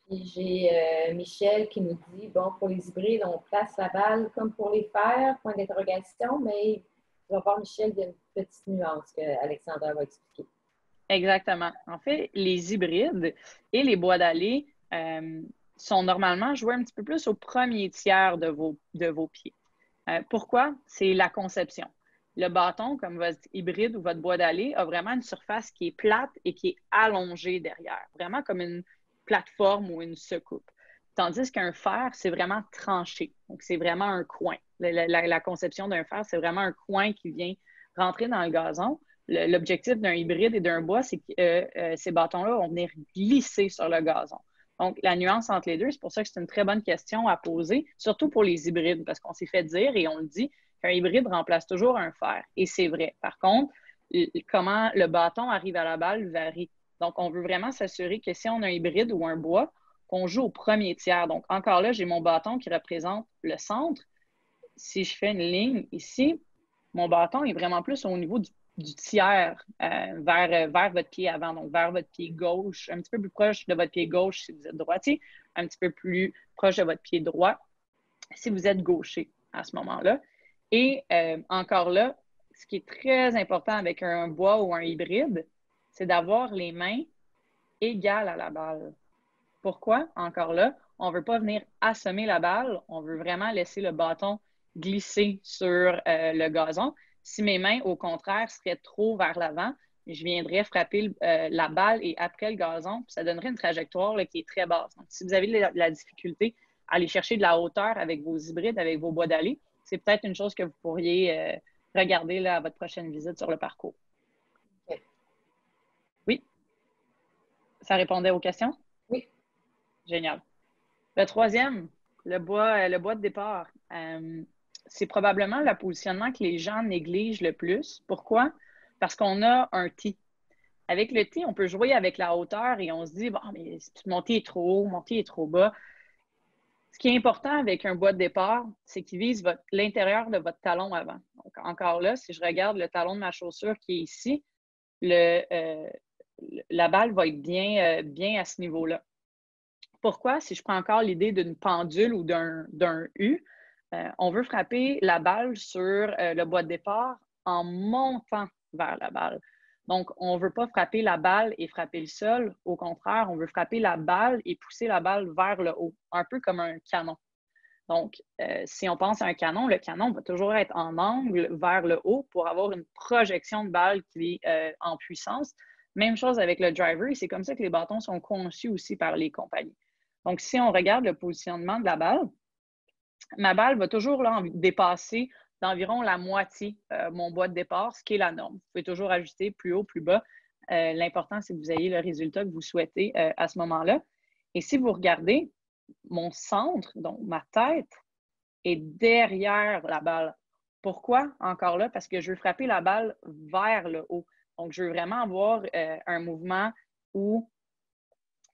Puis j'ai Michel qui nous dit, bon, pour les hybrides, on place la balle comme pour les fers, point d'interrogation, mais tu vas voir, Michel, il y a une petite nuance qu'Alexandra va expliquer. Exactement. En fait, les hybrides et les bois d'allée sont normalement joués un petit peu plus au premier tiers de vos pieds. Pourquoi? C'est la conception. Le bâton, comme votre hybride ou votre bois d'allée, a vraiment une surface qui est plate et qui est allongée derrière, vraiment comme une plateforme ou une secoupe. Tandis qu'un fer, c'est vraiment tranché. Donc, c'est vraiment un coin. La conception d'un fer, c'est vraiment un coin qui vient rentrer dans le gazon. L'objectif d'un hybride et d'un bois, c'est que ces bâtons-là vont venir glisser sur le gazon. Donc, la nuance entre les deux, c'est pour ça que c'est une très bonne question à poser, surtout pour les hybrides, parce qu'on s'est fait dire et on le dit qu'un hybride remplace toujours un fer. Et c'est vrai. Par contre, comment le bâton arrive à la balle varie. Donc, on veut vraiment s'assurer que si on a un hybride ou un bois, qu'on joue au premier tiers. Donc, encore là, j'ai mon bâton qui représente le centre. Si je fais une ligne ici, mon bâton est vraiment plus au niveau du tiers vers votre pied avant, donc vers votre pied gauche, un petit peu plus proche de votre pied gauche si vous êtes droitier, un petit peu plus proche de votre pied droit si vous êtes gaucher à ce moment-là. Et encore là, ce qui est très important avec un bois ou un hybride, c'est d'avoir les mains égales à la balle. Pourquoi? Encore là, on ne veut pas venir assommer la balle, on veut vraiment laisser le bâton glisser sur le gazon. Si mes mains, au contraire, seraient trop vers l'avant, je viendrais frapper la balle et après le gazon, ça donnerait une trajectoire là, qui est très basse. Donc, si vous avez la difficulté à aller chercher de la hauteur avec vos hybrides, avec vos bois d'allée, c'est peut-être une chose que vous pourriez regarder là, à votre prochaine visite sur le parcours. Okay. Oui? Ça répondait aux questions? Oui. Génial. Le troisième, le bois de départ. C'est probablement le positionnement que les gens négligent le plus. Pourquoi? Parce qu'on a un tee. Avec le tee, on peut jouer avec la hauteur et on se dit, bon, mais mon tee est trop haut, mon tee est trop bas. Ce qui est important avec un bois de départ, c'est qu'il vise l'intérieur de votre talon avant. Donc, encore là, si je regarde le talon de ma chaussure qui est ici, la balle va être bien à ce niveau-là. Pourquoi? Si je prends encore l'idée d'une pendule ou d'un U, on veut frapper la balle sur le bois de départ en montant vers la balle. Donc, on ne veut pas frapper la balle et frapper le sol. Au contraire, on veut frapper la balle et pousser la balle vers le haut, un peu comme un canon. Donc, si on pense à un canon, le canon va toujours être en angle vers le haut pour avoir une projection de balle qui est en puissance. Même chose avec le driver, c'est comme ça que les bâtons sont conçus aussi par les compagnies. Donc, si on regarde le positionnement de la balle, ma balle va toujours là, dépasser d'environ la moitié mon bois de départ, ce qui est la norme. Vous pouvez toujours ajuster plus haut, plus bas. L'important, c'est que vous ayez le résultat que vous souhaitez à ce moment-là. Et si vous regardez, mon centre, donc ma tête, est derrière la balle. Pourquoi? Encore là, parce que je veux frapper la balle vers le haut. Donc, je veux vraiment avoir un mouvement où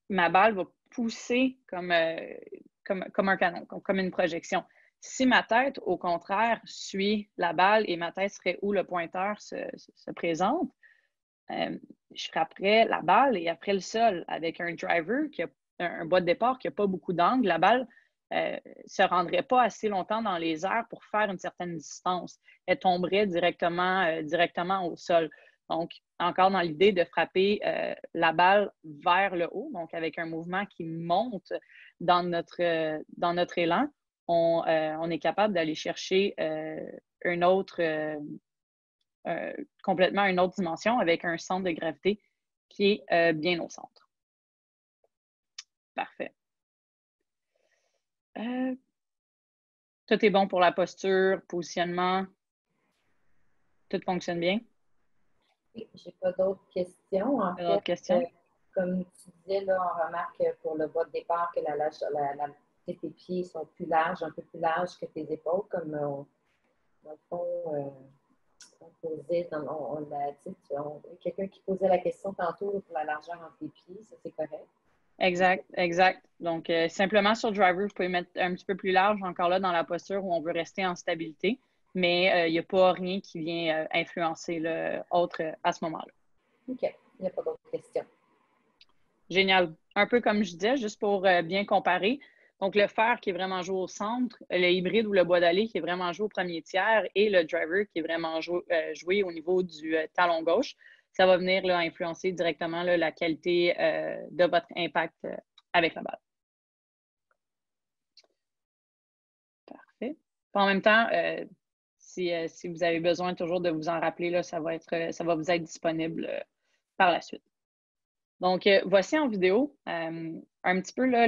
ma balle va pousser comme un canon, comme une projection. Si ma tête, au contraire, suit la balle et ma tête serait où le pointeur se présente, je frapperais la balle et après le sol avec un driver, un bois de départ qui n'a pas beaucoup d'angle, la balle ne se rendrait pas assez longtemps dans les airs pour faire une certaine distance. Elle tomberait directement au sol. Donc, encore dans l'idée de frapper la balle vers le haut, donc avec un mouvement qui monte dans notre élan, on est capable d'aller chercher complètement une autre dimension avec un centre de gravité qui est bien au centre. Parfait. Tout est bon pour la posture, positionnement. Tout fonctionne bien? Oui, je n'ai pas d'autres questions. En d'autres questions? Comme tu disais, là, on remarque pour le bois de départ que tes pieds sont plus larges, un peu plus larges que tes épaules, comme dans le fond, on posait, on a dit, quelqu'un qui posait la question tantôt pour la largeur entre les pieds, ça c'est correct. Exact, exact. Donc, simplement sur driver, vous pouvez mettre un petit peu plus large, encore là, dans la posture où on veut rester en stabilité, mais il n'y a pas rien qui vient influencer le autre à ce moment-là. OK. Il n'y a pas d'autres questions. Génial. Un peu comme je disais, juste pour bien comparer. Donc, le fer qui est vraiment joué au centre, le hybride ou le bois d'allée qui est vraiment joué au premier tiers et le driver qui est vraiment joué au niveau du talon gauche. Ça va venir là, influencer directement là, la qualité de votre impact avec la balle. Parfait. En même temps, si vous avez besoin toujours de vous en rappeler, là, ça va vous être disponible par la suite. Donc, voici en vidéo un petit peu là,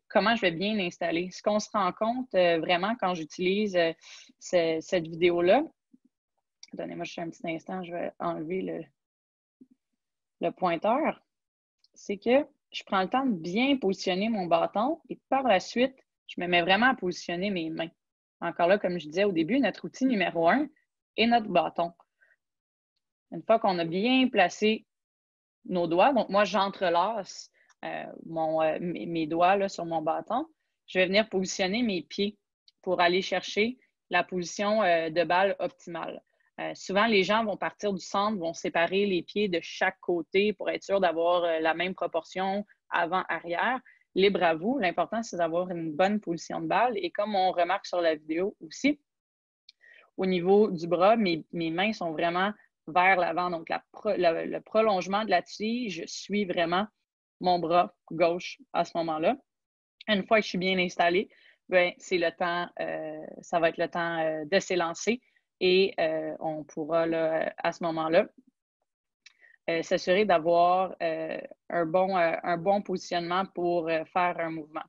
comment je vais bien l'installer. Ce qu'on se rend compte vraiment quand j'utilise cette vidéo-là, donnez-moi juste un petit instant, je vais enlever le pointeur, c'est que je prends le temps de bien positionner mon bâton et par la suite, je me mets vraiment à positionner mes mains. Encore là, comme je disais au début, notre outil numéro 1 est notre bâton. Une fois qu'on a bien placé nos doigts, donc moi, j'entrelace mes doigts là, sur mon bâton, je vais venir positionner mes pieds pour aller chercher la position de balle optimale. Souvent, les gens vont partir du centre, vont séparer les pieds de chaque côté pour être sûr d'avoir la même proportion avant-arrière. Libre à vous. L'important, c'est d'avoir une bonne position de balle. Et comme on remarque sur la vidéo aussi, au niveau du bras, mes mains sont vraiment vers l'avant. Donc, le prolongement de la tige, je suis vraiment mon bras gauche à ce moment-là. Une fois que je suis bien installée, ben, c'est le temps, ça va être le temps de s'élancer et on pourra là, à ce moment-là s'assurer d'avoir un bon positionnement pour faire un mouvement.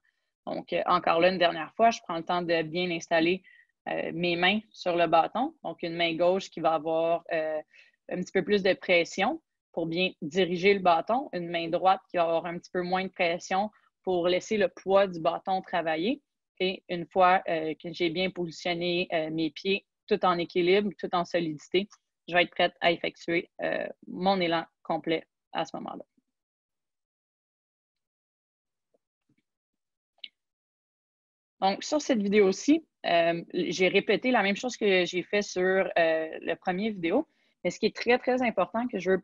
Donc, encore là, une dernière fois, je prends le temps de bien installer mes mains sur le bâton. Donc, une main gauche qui va avoir un petit peu plus de pression pour bien diriger le bâton. Une main droite qui va avoir un petit peu moins de pression pour laisser le poids du bâton travailler. Et une fois que j'ai bien positionné mes pieds, tout en équilibre, tout en solidité, je vais être prête à effectuer mon élan complet à ce moment-là. Donc, sur cette vidéo-ci, j'ai répété la même chose que j'ai fait sur la première vidéo. Mais ce qui est très, très important que je veux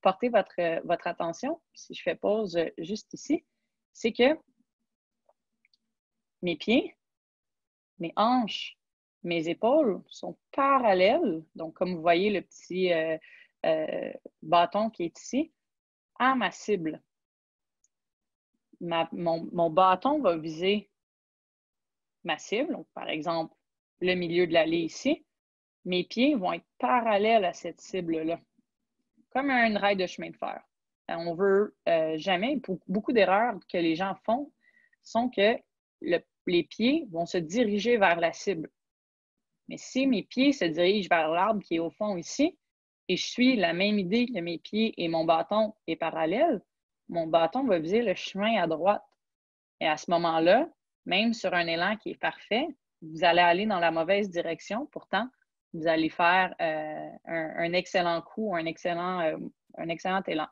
porter votre attention, si je fais pause juste ici, c'est que mes pieds, mes hanches, mes épaules sont parallèles. Donc, comme vous voyez, le petit bâton qui est ici, à ma cible. Mon bâton va viser ma cible, donc par exemple, le milieu de l'allée ici. Mes pieds vont être parallèles à cette cible-là, comme une rail de chemin de fer. On veut jamais, pour beaucoup d'erreurs que les gens font, sont que les pieds vont se diriger vers la cible. Mais si mes pieds se dirigent vers l'arbre qui est au fond ici, et je suis la même idée que mes pieds et mon bâton est parallèle, mon bâton va viser le chemin à droite. Et à ce moment-là, même sur un élan qui est parfait, vous allez aller dans la mauvaise direction. Pourtant, vous allez faire un excellent coup, un excellent élan.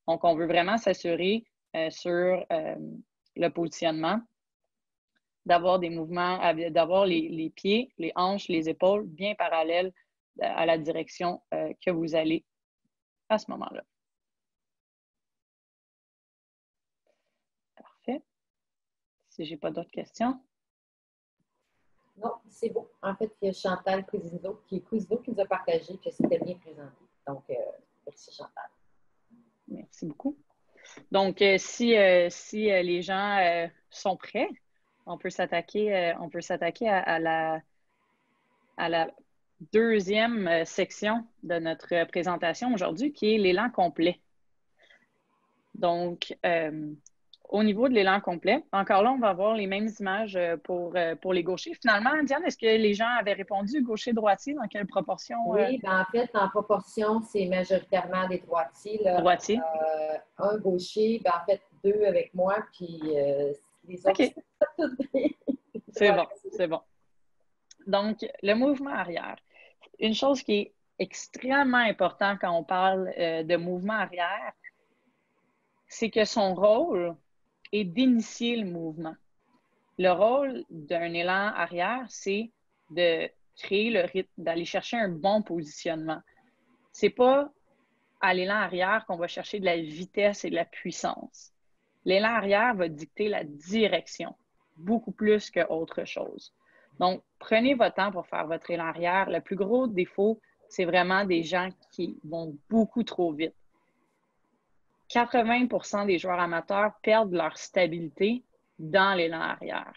Donc, on veut vraiment s'assurer sur le positionnement, d'avoir des mouvements, d'avoir les pieds, les hanches, les épaules bien parallèles à la direction que vous allez à ce moment-là. Parfait. Si je n'ai pas d'autres questions. Non, c'est beau. En fait, il y a Chantal Cousineau qui nous a partagé que c'était bien présenté. Donc, merci Chantal. Merci beaucoup. Donc, si les gens sont prêts, on peut s'attaquer à la deuxième section de notre présentation aujourd'hui, qui est l'élan complet. Donc, au niveau de l'élan complet, encore là, on va avoir les mêmes images pour les gauchers. Finalement, Diane, est-ce que les gens avaient répondu gaucher-droitier? Dans quelle proportion? Oui, ben en fait, en proportion, c'est majoritairement des droitiers. Là. Droitier. Un gaucher, ben en fait, deux avec moi, puis les autres, OK. C'est bon, c'est c'est bon. Donc, le mouvement arrière. Une chose qui est extrêmement importante quand on parle de mouvement arrière, c'est que son rôle et d'initier le mouvement. Le rôle d'un élan arrière, c'est de créer le rythme, d'aller chercher un bon positionnement. C'est pas à l'élan arrière qu'on va chercher de la vitesse et de la puissance. L'élan arrière va dicter la direction, beaucoup plus qu'autre chose. Donc, prenez votre temps pour faire votre élan arrière. Le plus gros défaut, c'est vraiment des gens qui vont beaucoup trop vite. 80% des joueurs amateurs perdent leur stabilité dans l'élan arrière.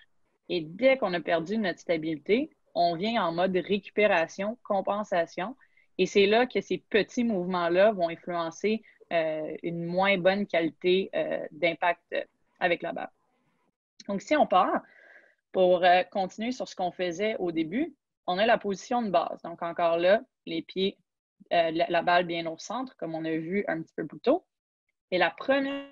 Et dès qu'on a perdu notre stabilité, on vient en mode récupération, compensation. Et c'est là que ces petits mouvements-là vont influencer une moins bonne qualité d'impact avec la balle. Donc, si on part, pour continuer sur ce qu'on faisait au début, on a la position de base. Donc, encore là, les pieds, la balle bien au centre, comme on a vu un petit peu plus tôt. Et la première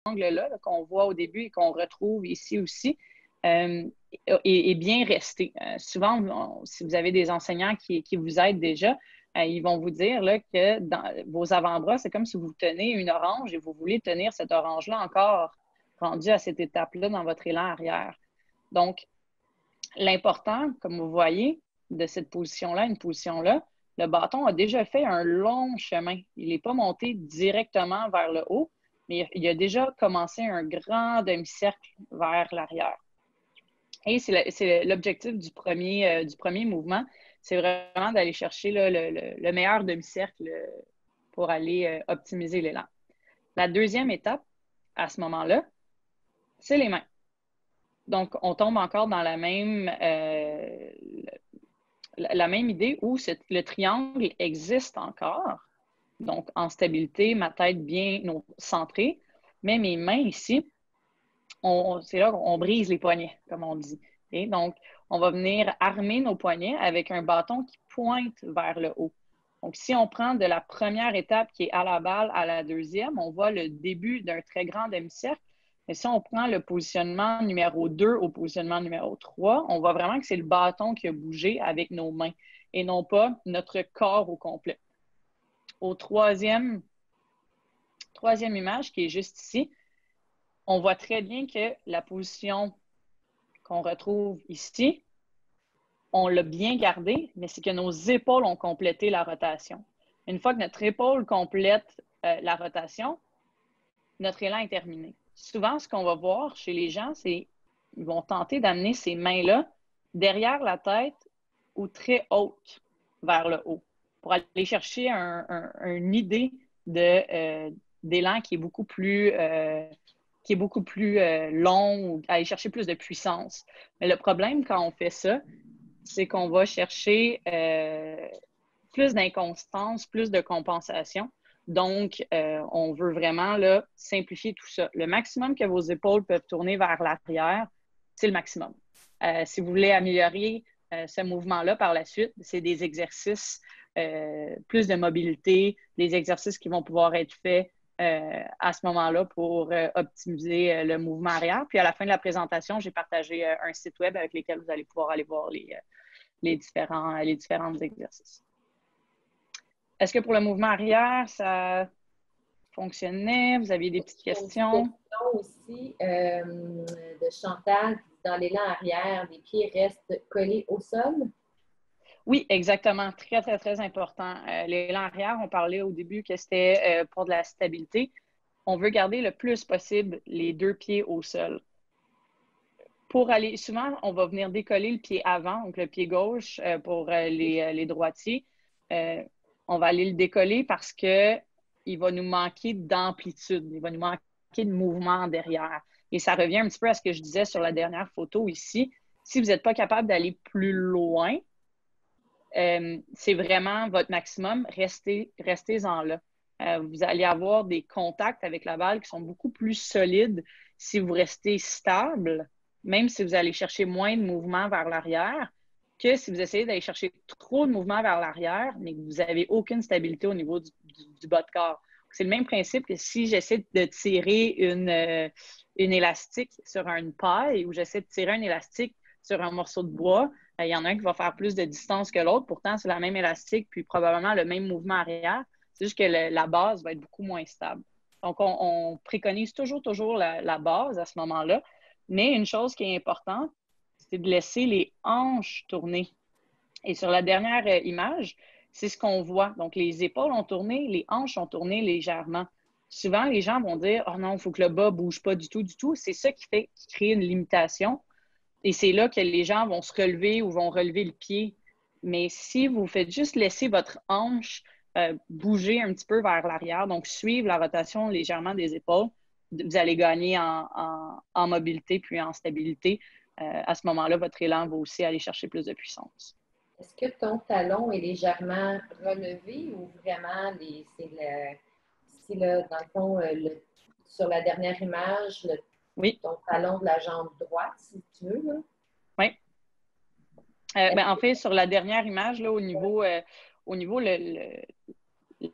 angle-là qu'on voit au début et qu'on retrouve ici aussi est bien resté. Souvent, si vous avez des enseignants qui vous aident déjà, ils vont vous dire là, que dans vos avant-bras, c'est comme si vous tenez une orange et vous voulez tenir cette orange-là encore rendue à cette étape-là dans votre élan arrière. Donc, l'important, comme vous voyez, de cette position-là, une position-là, le bâton a déjà fait un long chemin. Il n'est pas monté directement vers le haut, mais il a déjà commencé un grand demi-cercle vers l'arrière. Et c'est l'objectif du premier mouvement, c'est vraiment d'aller chercher là, le meilleur demi-cercle pour aller optimiser l'élan. La deuxième étape, à ce moment-là, c'est les mains. Donc, on tombe encore dans la même idée où le triangle existe encore. Donc, en stabilité, ma tête bien centrée, mais mes mains ici, c'est là qu'on brise les poignets, comme on dit. Et donc, on va venir armer nos poignets avec un bâton qui pointe vers le haut. Donc, si on prend de la première étape qui est à la balle à la deuxième, on voit le début d'un très grand demi-cercle. Mais si on prend le positionnement numéro 2 au positionnement numéro 3, on voit vraiment que c'est le bâton qui a bougé avec nos mains et non pas notre corps au complet. Au troisième image qui est juste ici, on voit très bien que la position qu'on retrouve ici, on l'a bien gardée, mais c'est que nos épaules ont complété la rotation. Une fois que notre épaule complète la rotation, notre élan est terminé. Souvent, ce qu'on va voir chez les gens, c'est qu'ils vont tenter d'amener ces mains-là derrière la tête ou très hautes vers le haut pour aller chercher une idée d'élan qui est beaucoup plus long ou aller chercher plus de puissance. Mais le problème quand on fait ça, c'est qu'on va chercher plus d'inconstance, plus de compensation. Donc, on veut vraiment là, simplifier tout ça. Le maximum que vos épaules peuvent tourner vers l'arrière, c'est le maximum. Si vous voulez améliorer ce mouvement-là par la suite, c'est des exercices, plus de mobilité, des exercices qui vont pouvoir être faits à ce moment-là pour optimiser le mouvement arrière. Puis à la fin de la présentation, j'ai partagé un site web avec lequel vous allez pouvoir aller voir les différents exercices. Est-ce que pour le mouvement arrière, ça fonctionnait? Vous aviez des petites questions? Une question aussi de Chantal. Dans l'élan arrière, les pieds restent collés au sol? Oui, exactement. Très, très, très important. L'élan arrière, on parlait au début que c'était pour de la stabilité. On veut garder le plus possible les deux pieds au sol. Pour aller, souvent, on va venir décoller le pied avant, donc le pied gauche pour les droitiers. On va aller le décoller parce qu'il va nous manquer d'amplitude, il va nous manquer de mouvement derrière. Et ça revient un petit peu à ce que je disais sur la dernière photo ici. Si vous n'êtes pas capable d'aller plus loin, c'est vraiment votre maximum, restez-en là. Vous allez avoir des contacts avec la balle qui sont beaucoup plus solides si vous restez stable, même si vous allez chercher moins de mouvement vers l'arrière, que si vous essayez d'aller chercher trop de mouvement vers l'arrière, mais que vous n'avez aucune stabilité au niveau du bas de corps. C'est le même principe que si j'essaie de tirer une élastique sur une paille ou j'essaie de tirer un élastique sur un morceau de bois, il y en a un qui va faire plus de distance que l'autre. Pourtant, c'est la même élastique puis probablement le même mouvement arrière. C'est juste que la base va être beaucoup moins stable. Donc, on préconise toujours la base à ce moment-là. Mais une chose qui est importante, c'est de laisser les hanches tourner. Et sur la dernière image, c'est ce qu'on voit. Donc, les épaules ont tourné, les hanches ont tourné légèrement. Souvent, les gens vont dire « Oh non, il faut que le bas ne bouge pas du tout, du tout. » C'est ça qui crée une limitation. Et c'est là que les gens vont se relever ou vont relever le pied. Mais si vous faites juste laisser votre hanche bouger un petit peu vers l'arrière, donc suivre la rotation légèrement des épaules, vous allez gagner en mobilité puis en stabilité. À ce moment-là, votre élan va aussi aller chercher plus de puissance. Est-ce que ton talon est légèrement relevé ou vraiment dans le fond, sur la dernière image, oui. Ton talon de la jambe droite, si tu veux, là? Oui. En fait, sur la dernière image, là, au niveau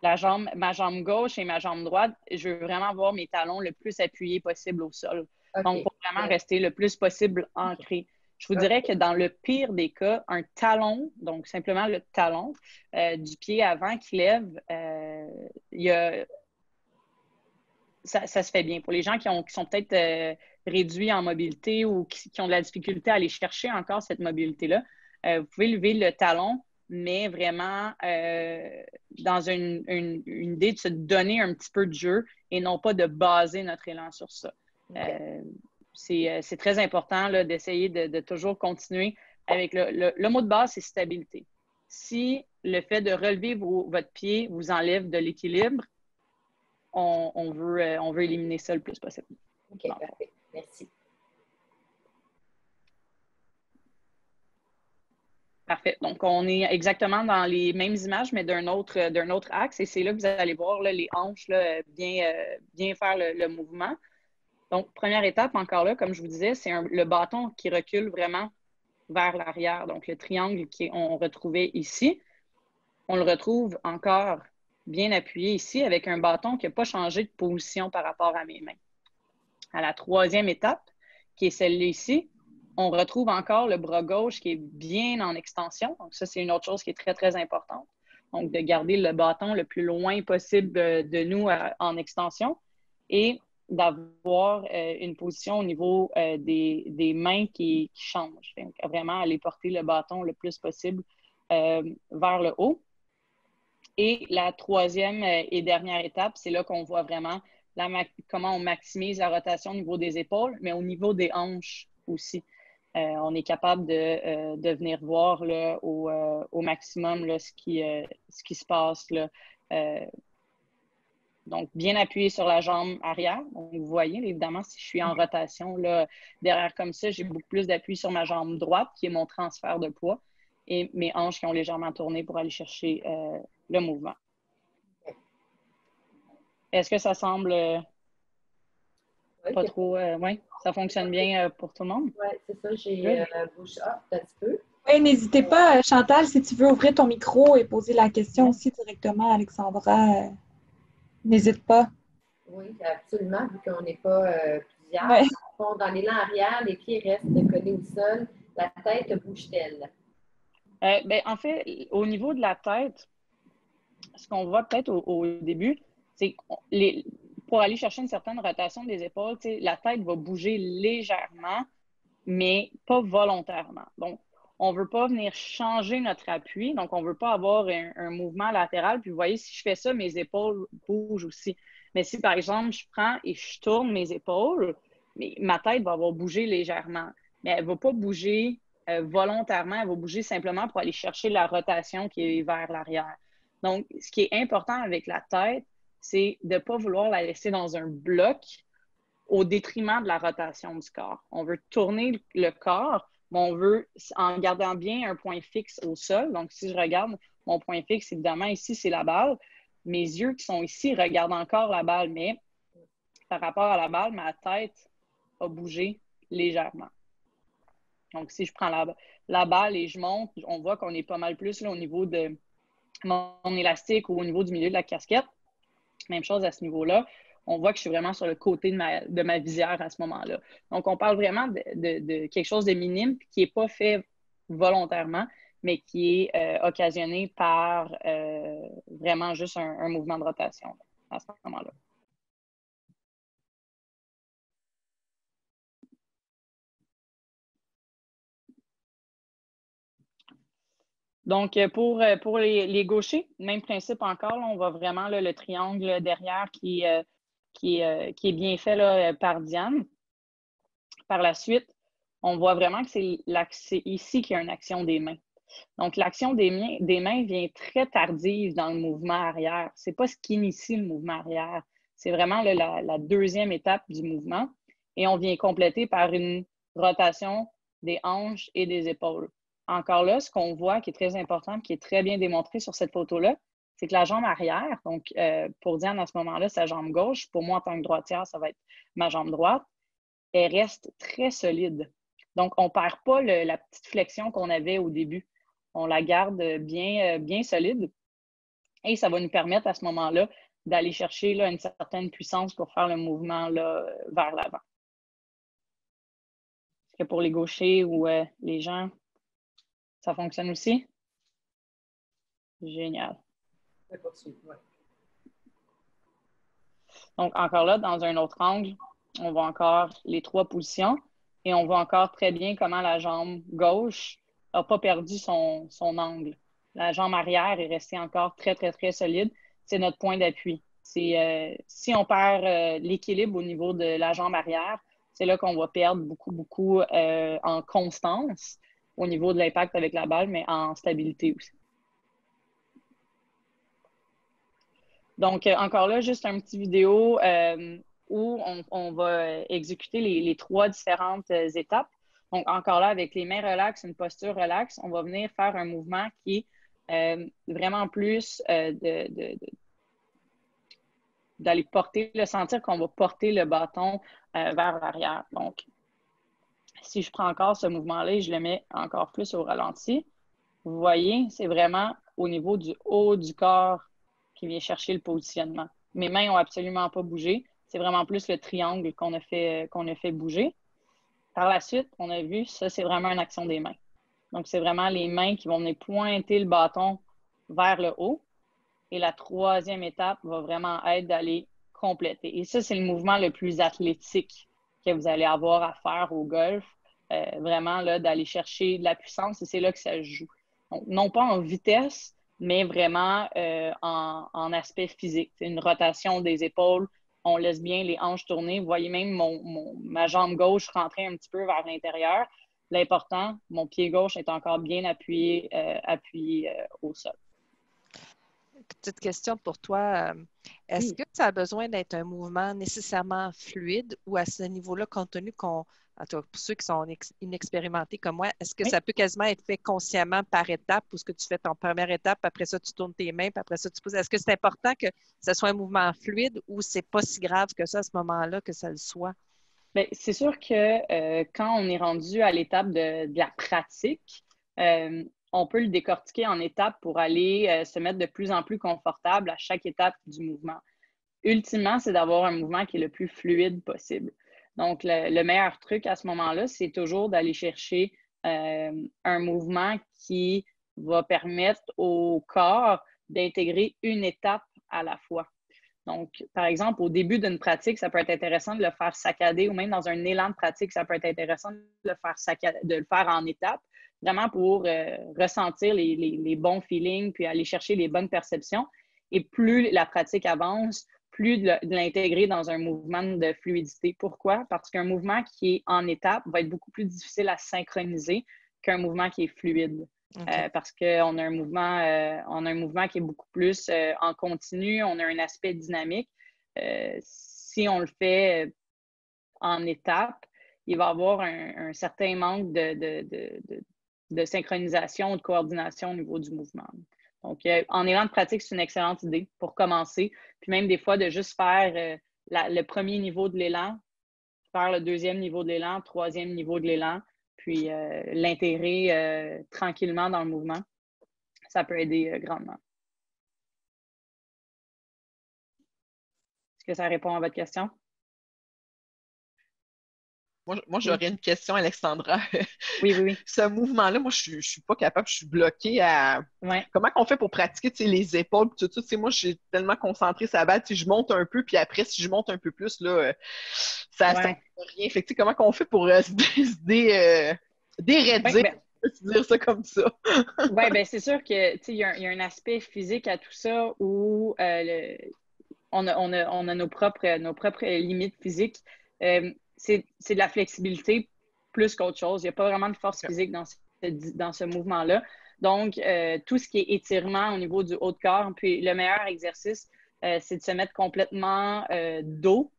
ma jambe gauche et ma jambe droite, je veux vraiment avoir mes talons le plus appuyés possible au sol. Okay. Donc, pour vraiment rester le plus possible ancré. Je vous dirais que dans le pire des cas, un talon, donc simplement le talon du pied avant qui lève, ça se fait bien. Pour les gens qui sont peut-être réduits en mobilité ou qui ont de la difficulté à aller chercher encore cette mobilité-là, vous pouvez lever le talon, mais vraiment dans une idée de se donner un petit peu de jeu et non pas de baser notre élan sur ça. Okay. C'est très important d'essayer de toujours continuer avec le mot de base, c'est stabilité. Si le fait de relever votre pied vous enlève de l'équilibre, on veut éliminer ça le plus possible. OK, parfait. Merci. Parfait. Donc, on est exactement dans les mêmes images, mais d'un autre axe. Et c'est là que vous allez voir là, les hanches là, bien faire le mouvement. Donc, première étape, encore là, comme je vous disais, c'est le bâton qui recule vraiment vers l'arrière. Donc, le triangle qu'on retrouvait ici, on le retrouve encore bien appuyé ici avec un bâton qui n'a pas changé de position par rapport à mes mains. À la troisième étape, qui est celle-là ici, on retrouve encore le bras gauche qui est bien en extension. Donc, ça, c'est une autre chose qui est très, très importante. Donc, de garder le bâton le plus loin possible de nous en extension et d'avoir une position au niveau des mains qui change. Donc, vraiment aller porter le bâton le plus possible vers le haut. Et la troisième et dernière étape, c'est là qu'on voit vraiment comment on maximise la rotation au niveau des épaules, mais au niveau des hanches aussi. On est capable de venir voir là, au maximum là, ce qui se passe. Là. Donc, bien appuyé sur la jambe arrière. Donc, vous voyez, évidemment, si je suis en rotation là, derrière comme ça, j'ai beaucoup plus d'appui sur ma jambe droite, qui est mon transfert de poids, et mes hanches qui ont légèrement tourné pour aller chercher le mouvement. Est-ce que ça semble pas trop... oui, ça fonctionne bien pour tout le monde? Oui, c'est ça. J'ai bougé un petit peu. Oui, n'hésitez pas, Chantal, si tu veux ouvrir ton micro et poser la question aussi directement à Alexandra, n'hésite pas. Oui, absolument, vu qu'on n'est pas plusieurs. Ouais. Dans l'élan arrière, les pieds restent collés au sol. La tête bouge-t-elle? En fait, au niveau de la tête, ce qu'on voit peut-être au début, c'est pour aller chercher une certaine rotation des épaules, la tête va bouger légèrement, mais pas volontairement. Donc, on ne veut pas venir changer notre appui, donc on ne veut pas avoir un mouvement latéral. Puis vous voyez, si je fais ça, mes épaules bougent aussi. Mais si, par exemple, je prends et je tourne mes épaules, ma tête va avoir bougé légèrement. Mais elle ne va pas bouger volontairement, elle va bouger simplement pour aller chercher la rotation qui est vers l'arrière. Donc, ce qui est important avec la tête, c'est de ne pas vouloir la laisser dans un bloc au détriment de la rotation du corps. On veut tourner le corps, mais on veut, en gardant bien un point fixe au sol. Donc, si je regarde, mon point fixe, évidemment, ici, c'est la balle. Mes yeux qui sont ici regardent encore la balle, mais par rapport à la balle, ma tête a bougé légèrement. Donc, si je prends la balle et je monte, on voit qu'on est pas mal plus là, au niveau de mon élastique ou au niveau du milieu de la casquette. Même chose à ce niveau-là. On voit que je suis vraiment sur le côté de ma visière à ce moment-là. Donc, on parle vraiment de quelque chose de minime qui n'est pas fait volontairement, mais qui est occasionné par vraiment juste un mouvement de rotation à ce moment-là. Donc, pour les gauchers, même principe encore, là, on voit vraiment là, le triangle derrière qui est bien fait là, par Diane. Par la suite, on voit vraiment que c'est ici qu'il y a une action des mains. Donc, l'action des mains vient très tardive dans le mouvement arrière. Ce n'est pas ce qui initie le mouvement arrière. C'est vraiment là, la deuxième étape du mouvement. Et on vient compléter par une rotation des hanches et des épaules. Encore là, ce qu'on voit qui est très important, qui est très bien démontré sur cette photo-là, c'est que la jambe arrière, donc pour Diane à ce moment-là, sa jambe gauche, pour moi en tant que droitière, ça va être ma jambe droite, elle reste très solide. Donc, on ne perd pas la petite flexion qu'on avait au début. On la garde bien solide et ça va nous permettre à ce moment-là d'aller chercher là, une certaine puissance pour faire le mouvement là, vers l'avant. Est-ce que pour les gauchers ou les gens, ça fonctionne aussi? Génial. Donc, encore là, dans un autre angle, on voit encore les 3 positions et on voit encore très bien comment la jambe gauche n'a pas perdu son angle. La jambe arrière est restée encore très, très, très solide. C'est notre point d'appui. Si on perd l'équilibre au niveau de la jambe arrière, c'est là qu'on va perdre beaucoup en constance au niveau de l'impact avec la balle, mais en stabilité aussi. Donc, encore là, juste un petit vidéo où on va exécuter les 3 différentes étapes. Donc, encore là, avec les mains relaxes, une posture relaxe, on va venir faire un mouvement qui est vraiment plus d'aller porter, sentir qu'on va porter le bâton vers l'arrière. Donc, si je prends encore ce mouvement-là et je le mets encore plus au ralenti, vous voyez, c'est vraiment au niveau du haut du corps qui vient chercher le positionnement. Mes mains n'ont absolument pas bougé. C'est vraiment plus le triangle qu'on a fait bouger. Par la suite, on a vu, ça, c'est vraiment une action des mains. Donc, c'est vraiment les mains qui vont venir pointer le bâton vers le haut. Et la 3e étape va vraiment être d'aller compléter. Et ça, c'est le mouvement le plus athlétique que vous allez avoir à faire au golf. Vraiment, là, d'aller chercher de la puissance et c'est là que ça se joue. Donc, non pas en vitesse, mais vraiment en aspect physique. C'est une rotation des épaules. On laisse bien les hanches tourner. Vous voyez même ma jambe gauche rentrer un petit peu vers l'intérieur. L'important, mon pied gauche est encore bien appuyé au sol. Petite question pour toi. Est-ce que ça a besoin d'être un mouvement nécessairement fluide ou à ce niveau-là, compte tenu pour ceux qui sont inexpérimentés comme moi, est-ce que ça peut quasiment être fait consciemment par étape ou est-ce que tu fais ton première étape, après ça, tu tournes tes mains, puis après ça, tu poses. Est-ce que c'est important que ce soit un mouvement fluide ou c'est pas si grave que ça à ce moment-là que ça le soit? Bien, c'est sûr que quand on est rendu à l'étape de la pratique, on peut le décortiquer en étapes pour aller se mettre de plus en plus confortable à chaque étape du mouvement. Ultimement, c'est d'avoir un mouvement qui est le plus fluide possible. Donc, le meilleur truc à ce moment-là, c'est toujours d'aller chercher un mouvement qui va permettre au corps d'intégrer une étape à la fois. Donc, par exemple, au début d'une pratique, ça peut être intéressant de le faire saccader ou même dans un élan de pratique, ça peut être intéressant de le faire en étapes, vraiment pour ressentir les bons feelings puis aller chercher les bonnes perceptions. Et plus la pratique avance, plus de l'intégrer dans un mouvement de fluidité. Pourquoi? Parce qu'un mouvement qui est en étape va être beaucoup plus difficile à synchroniser qu'un mouvement qui est fluide. Okay. Parce qu'on a un mouvement qui est beaucoup plus en continu, on a un aspect dynamique. Si on le fait en étape, il va y avoir un certain manque de synchronisation ou de coordination au niveau du mouvement. Donc, en élan de pratique, c'est une excellente idée pour commencer. Puis même des fois, de juste faire le premier niveau de l'élan, faire le 2e niveau de l'élan, 3e niveau de l'élan, puis l'intégrer tranquillement dans le mouvement. Ça peut aider grandement. Est-ce que ça répond à votre question? Moi j'aurais une question, Alexandra. Oui. Ce mouvement-là, moi, je suis pas capable, je suis bloquée à... Ouais. Comment qu'on fait pour pratiquer les épaules et tout ça? Moi, je suis tellement concentrée sur la balle, je monte un peu, puis après, si je monte un peu plus, là, ça ne fait rien. Fait que, comment qu'on fait pour se déraidir peux dire ça comme ça. Oui, bien c'est sûr que il y a un aspect physique à tout ça où on a nos propres limites physiques. C'est de la flexibilité plus qu'autre chose. Il n'y a pas vraiment de force physique dans ce mouvement-là. Donc, tout ce qui est étirement au niveau du haut de corps, puis le meilleur exercice, c'est de se mettre complètement dos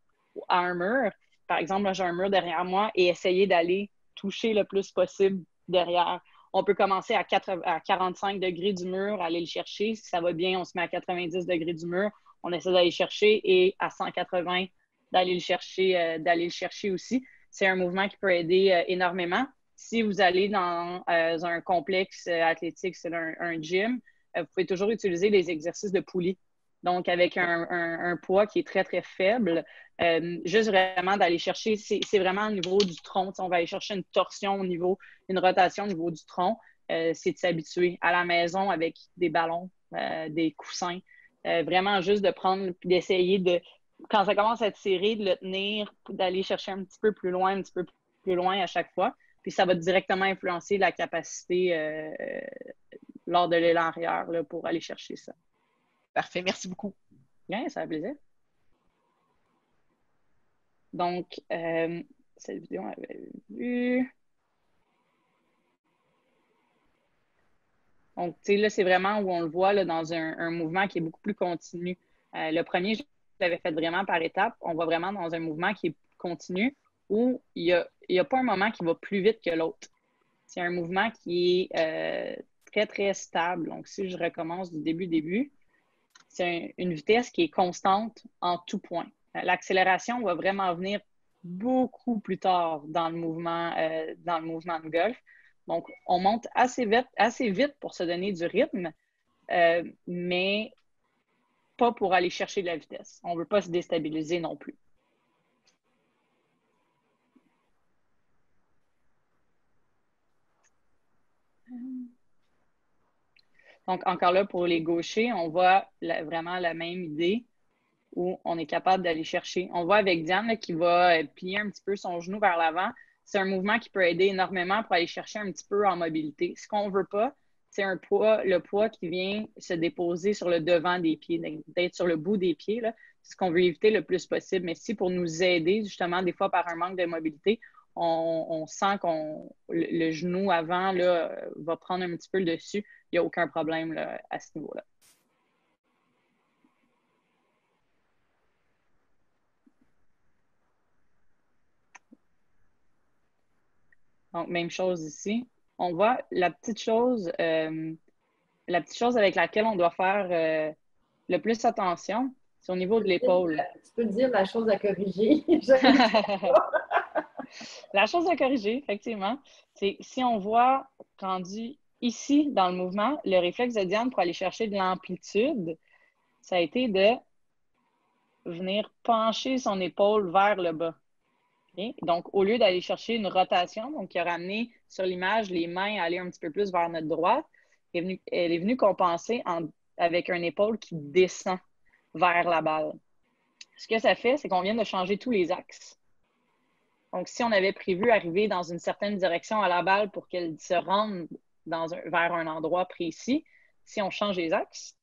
à un mur. Par exemple, là, j'ai un mur derrière moi et essayer d'aller toucher le plus possible derrière. On peut commencer à 45 degrés du mur, aller le chercher. Si ça va bien, on se met à 90 degrés du mur. On essaie d'aller chercher et à 180 d'aller le chercher aussi. C'est un mouvement qui peut aider énormément. Si vous allez dans un complexe athlétique, c'est un gym, vous pouvez toujours utiliser les exercices de poulie. Donc, avec un poids qui est très, très faible, juste vraiment d'aller chercher, c'est vraiment au niveau du tronc. On va aller chercher une torsion une rotation au niveau du tronc. C'est de s'habituer à la maison avec des ballons, des coussins. Vraiment juste de prendre puis d'essayer de, quand ça commence à être serré, de le tenir, d'aller chercher un petit peu plus loin à chaque fois. Puis ça va directement influencer la capacité lors de l'élan arrière là, pour aller chercher ça. Parfait, merci beaucoup. Bien, ça fait plaisir. Donc, cette vidéo, on l'avait vue. Donc, tu sais, là, c'est vraiment où on le voit là, dans un mouvement qui est beaucoup plus continu. Le premier, je l'avais fait vraiment par étapes. On va vraiment dans un mouvement qui est continu où il y a pas un moment qui va plus vite que l'autre. C'est un mouvement qui est très, très stable. Donc, si je recommence du début, c'est une vitesse qui est constante en tout point. L'accélération va vraiment venir beaucoup plus tard dans le mouvement de golf. Donc, on monte assez vite pour se donner du rythme, mais pas pour aller chercher de la vitesse. On ne veut pas se déstabiliser non plus. Donc, encore là, pour les gauchers, on voit vraiment la même idée où on est capable d'aller chercher. On voit avec Diane là, qui va plier un petit peu son genou vers l'avant. C'est un mouvement qui peut aider énormément pour aller chercher un petit peu en mobilité. Ce qu'on ne veut pas, c'est le poids qui vient se déposer sur le devant des pieds, d'être sur le bout des pieds. C'est ce qu'on veut éviter le plus possible. Mais si pour nous aider, justement, des fois par un manque de mobilité, on sent que le genou avant là, va prendre un petit peu le dessus, il n'y a aucun problème là, à ce niveau-là. Donc, même chose ici. On voit la petite chose avec laquelle on doit faire le plus attention, c'est au niveau de l'épaule. Tu peux dire la chose à corriger. La chose à corriger, effectivement, c'est si on voit rendu ici dans le mouvement, le réflexe de Diane pour aller chercher de l'amplitude, ça a été de venir pencher son épaule vers le bas. Okay? Donc, au lieu d'aller chercher une rotation, donc qui a ramené sur l'image les mains à aller un petit peu plus vers notre droite, elle est venue compenser avec une épaule qui descend vers la balle. Ce que ça fait, c'est qu'on vient de changer tous les axes. Donc, si on avait prévu arriver dans une certaine direction à la balle pour qu'elle se rende vers un endroit précis, si on change les axes,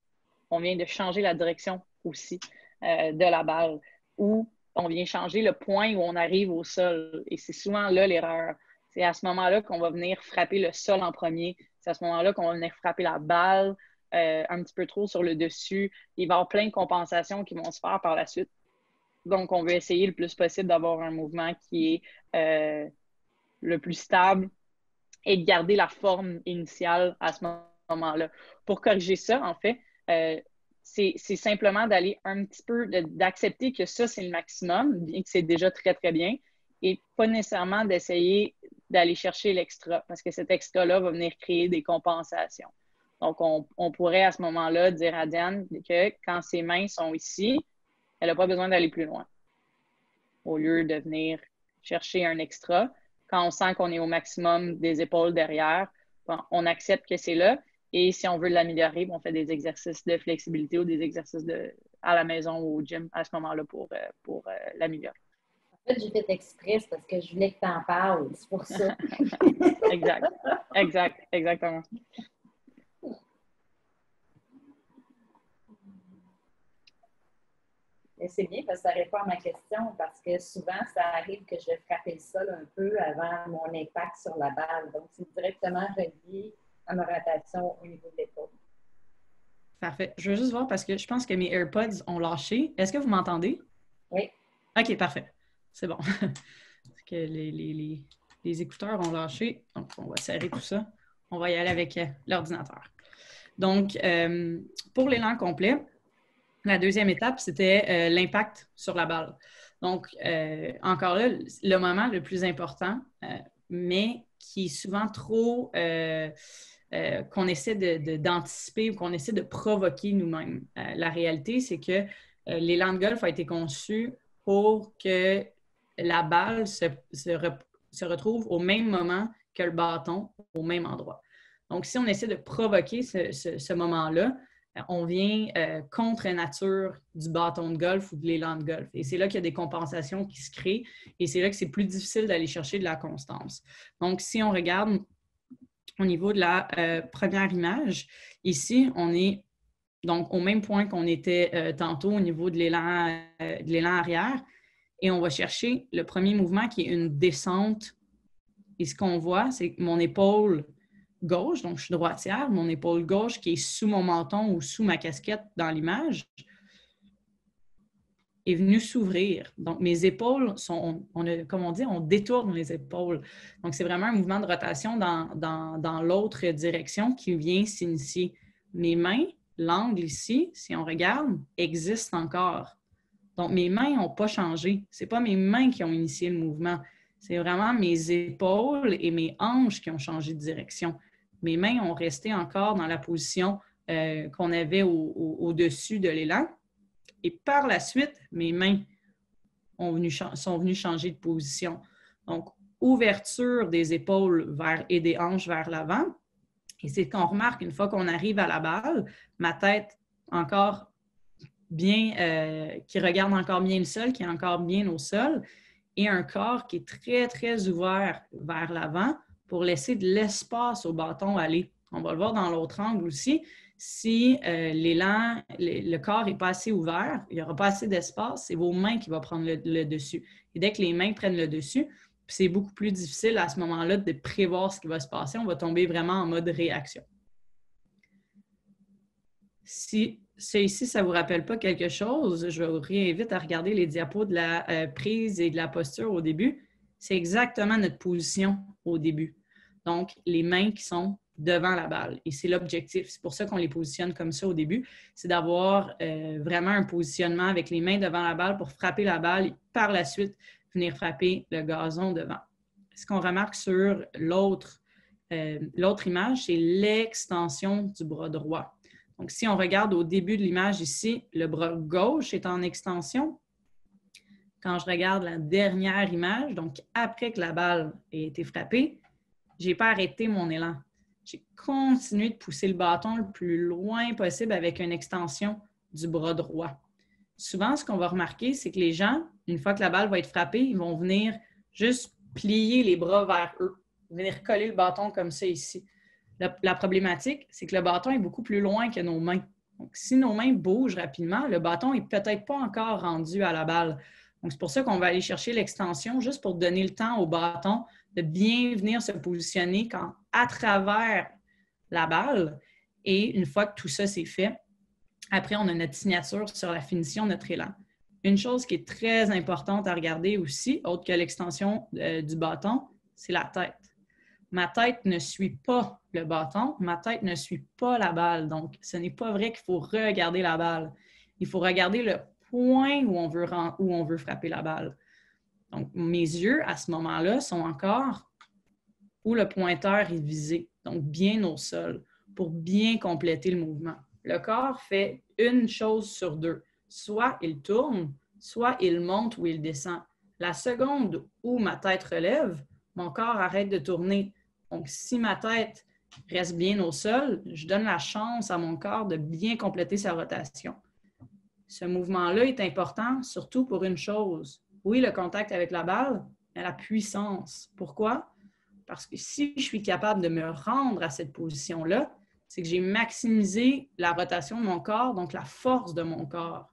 on vient de changer la direction aussi de la balle. Ou on vient changer le point où on arrive au sol. Et c'est souvent là l'erreur. C'est à ce moment-là qu'on va venir frapper le sol en premier. C'est à ce moment-là qu'on va venir frapper la balle un petit peu trop sur le dessus. Il va y avoir plein de compensations qui vont se faire par la suite. Donc, on veut essayer le plus possible d'avoir un mouvement qui est le plus stable et de garder la forme initiale à ce moment-là. Pour corriger ça, en fait, c'est simplement d'aller un petit peu, d'accepter que ça, c'est le maximum, bien que c'est déjà très, très bien, et pas nécessairement d'essayer d'aller chercher l'extra, parce que cet extra-là va venir créer des compensations. Donc, on pourrait à ce moment-là dire à Diane que quand ses mains sont ici, elle n'a pas besoin d'aller plus loin. Au lieu de venir chercher un extra, quand on sent qu'on est au maximum des épaules derrière, on accepte que c'est là. Et si on veut l'améliorer, on fait des exercices de flexibilité ou des exercices à la maison ou au gym à ce moment-là pour l'améliorer. En fait, j'ai fait exprès parce que je voulais que tu en parles. C'est pour ça. Exact. Exact, exactement. Et c'est bien parce que ça répond à ma question, parce que souvent, ça arrive que je vais frapper le sol un peu avant mon impact sur la balle. Donc, c'est directement relié à ma rotation au niveau de l'épaule. Parfait. Je veux juste voir parce que je pense que mes AirPods ont lâché. Est-ce que vous m'entendez? Oui. OK, parfait. C'est bon. Parce que les écouteurs ont lâché. Donc, on va serrer tout ça. On va y aller avec l'ordinateur. Donc, pour l'élan complet, la deuxième étape, c'était l'impact sur la balle. Donc, encore là, le moment le plus important, mais qui est souvent trop qu'on essaie d'anticiper ou qu'on essaie de provoquer nous-mêmes. La réalité, c'est que l'élan de golf a été conçu pour que la balle se retrouve au même moment que le bâton, au même endroit. Donc, si on essaie de provoquer ce moment-là, on vient contre la nature du bâton de golf ou de l'élan de golf. Et c'est là qu'il y a des compensations qui se créent et c'est là que c'est plus difficile d'aller chercher de la constance. Donc, si on regarde au niveau de la première image, ici, on est donc au même point qu'on était tantôt au niveau de l'élan arrière et on va chercher le premier mouvement qui est une descente. Et ce qu'on voit, c'est mon épaule gauche, donc je suis droitière, mon épaule gauche qui est sous mon menton ou sous ma casquette dans l'image, est venue s'ouvrir. Donc, mes épaules sont, comme on dit, on détourne les épaules. Donc, c'est vraiment un mouvement de rotation dans l'autre direction qui vient s'initier. Mes mains, l'angle ici, si on regarde, existe encore. Donc, mes mains n'ont pas changé. Ce n'est pas mes mains qui ont initié le mouvement. C'est vraiment mes épaules et mes hanches qui ont changé de direction. Mes mains ont resté encore dans la position qu'on avait au-dessus de l'élan. Et par la suite, mes mains sont venues changer de position. Donc, ouverture des épaules et des hanches vers l'avant. Et c'est qu'on remarque, une fois qu'on arrive à la balle, ma tête encore bien, qui regarde encore bien le sol, qui est encore bien au sol, et un corps qui est très, très ouvert vers l'avant pour laisser de l'espace au bâton aller. On va le voir dans l'autre angle aussi. Si l'élan, le corps n'est pas assez ouvert, il n'y aura pas assez d'espace, c'est vos mains qui vont prendre le dessus. Et dès que les mains prennent le dessus, c'est beaucoup plus difficile à ce moment-là de prévoir ce qui va se passer. On va tomber vraiment en mode réaction. Si ici, ça ne vous rappelle pas quelque chose, je vous réinvite à regarder les diapos de la prise et de la posture au début. C'est exactement notre position au début. Donc, les mains qui sont devant la balle. Et c'est l'objectif. C'est pour ça qu'on les positionne comme ça au début. C'est d'avoir vraiment un positionnement avec les mains devant la balle pour frapper la balle et par la suite venir frapper le gazon devant. Ce qu'on remarque sur l'autre image, c'est l'extension du bras droit. Donc, si on regarde au début de l'image ici, le bras gauche est en extension. Quand je regarde la dernière image, donc après que la balle ait été frappée, je n'ai pas arrêté mon élan. J'ai continué de pousser le bâton le plus loin possible avec une extension du bras droit. Souvent, ce qu'on va remarquer, c'est que les gens, une fois que la balle va être frappée, ils vont venir juste plier les bras vers eux, venir coller le bâton comme ça ici. La problématique, c'est que le bâton est beaucoup plus loin que nos mains. Donc, si nos mains bougent rapidement, le bâton n'est peut-être pas encore rendu à la balle. Donc, c'est pour ça qu'on va aller chercher l'extension juste pour donner le temps au bâton de bien venir se positionner à travers la balle. Et une fois que tout ça c'est fait, après, on a notre signature sur la finition de notre élan. Une chose qui est très importante à regarder aussi, autre que l'extension du bâton, c'est la tête. Ma tête ne suit pas le bâton, ma tête ne suit pas la balle. Donc, ce n'est pas vrai qu'il faut regarder la balle. Il faut regarder le point où on veut frapper la balle. Donc, mes yeux, à ce moment-là, sont encore où le pointeur est visé, donc bien au sol, pour bien compléter le mouvement. Le corps fait une chose sur deux. Soit il tourne, soit il monte ou il descend. La seconde où ma tête relève, mon corps arrête de tourner. Donc, si ma tête reste bien au sol, je donne la chance à mon corps de bien compléter sa rotation. Ce mouvement-là est important, surtout pour une chose. Oui, le contact avec la balle, mais la puissance. Pourquoi? Parce que si je suis capable de me rendre à cette position-là, c'est que j'ai maximisé la rotation de mon corps, donc la force de mon corps.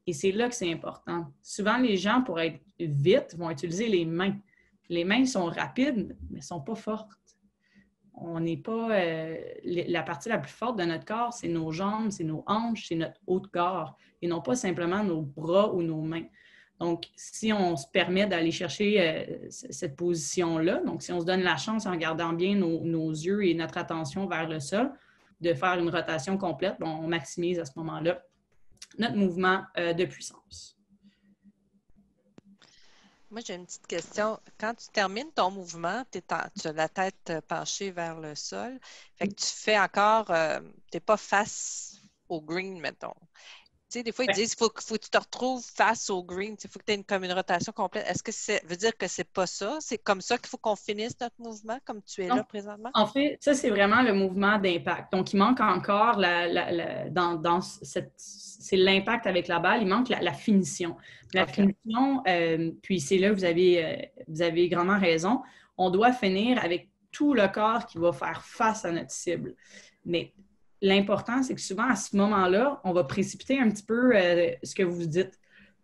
Et c'est là que c'est important. Souvent, les gens, pour être vite, vont utiliser les mains. Les mains sont rapides, mais ne sont pas fortes. On n'est pas... la partie la plus forte de notre corps, c'est nos jambes, c'est nos hanches, c'est notre haut de corps, et non pas simplement nos bras ou nos mains. Donc, si on se permet d'aller chercher cette position-là, donc si on se donne la chance en gardant bien nos yeux et notre attention vers le sol, de faire une rotation complète, bon, on maximise à ce moment-là notre mouvement de puissance. Moi, j'ai une petite question. Quand tu termines ton mouvement, tu as la tête penchée vers le sol. Fait que tu fais encore, tu n'es pas face au green, mettons. Tu sais, des fois, ils disent qu'il faut que tu te retrouves face au green. Il faut que tu aies comme une rotation complète. Est-ce que ça veut dire que c'est pas ça? C'est comme ça qu'il faut qu'on finisse notre mouvement, comme tu es là présentement? En fait, ça, c'est vraiment le mouvement d'impact. Donc, il manque encore c'est l'impact avec la balle, il manque la finition. La finition, puis c'est là que vous avez grandement raison. On doit finir avec tout le corps qui va faire face à notre cible. Mais l'important, c'est que souvent, à ce moment-là, on va précipiter un petit peu ce que vous dites.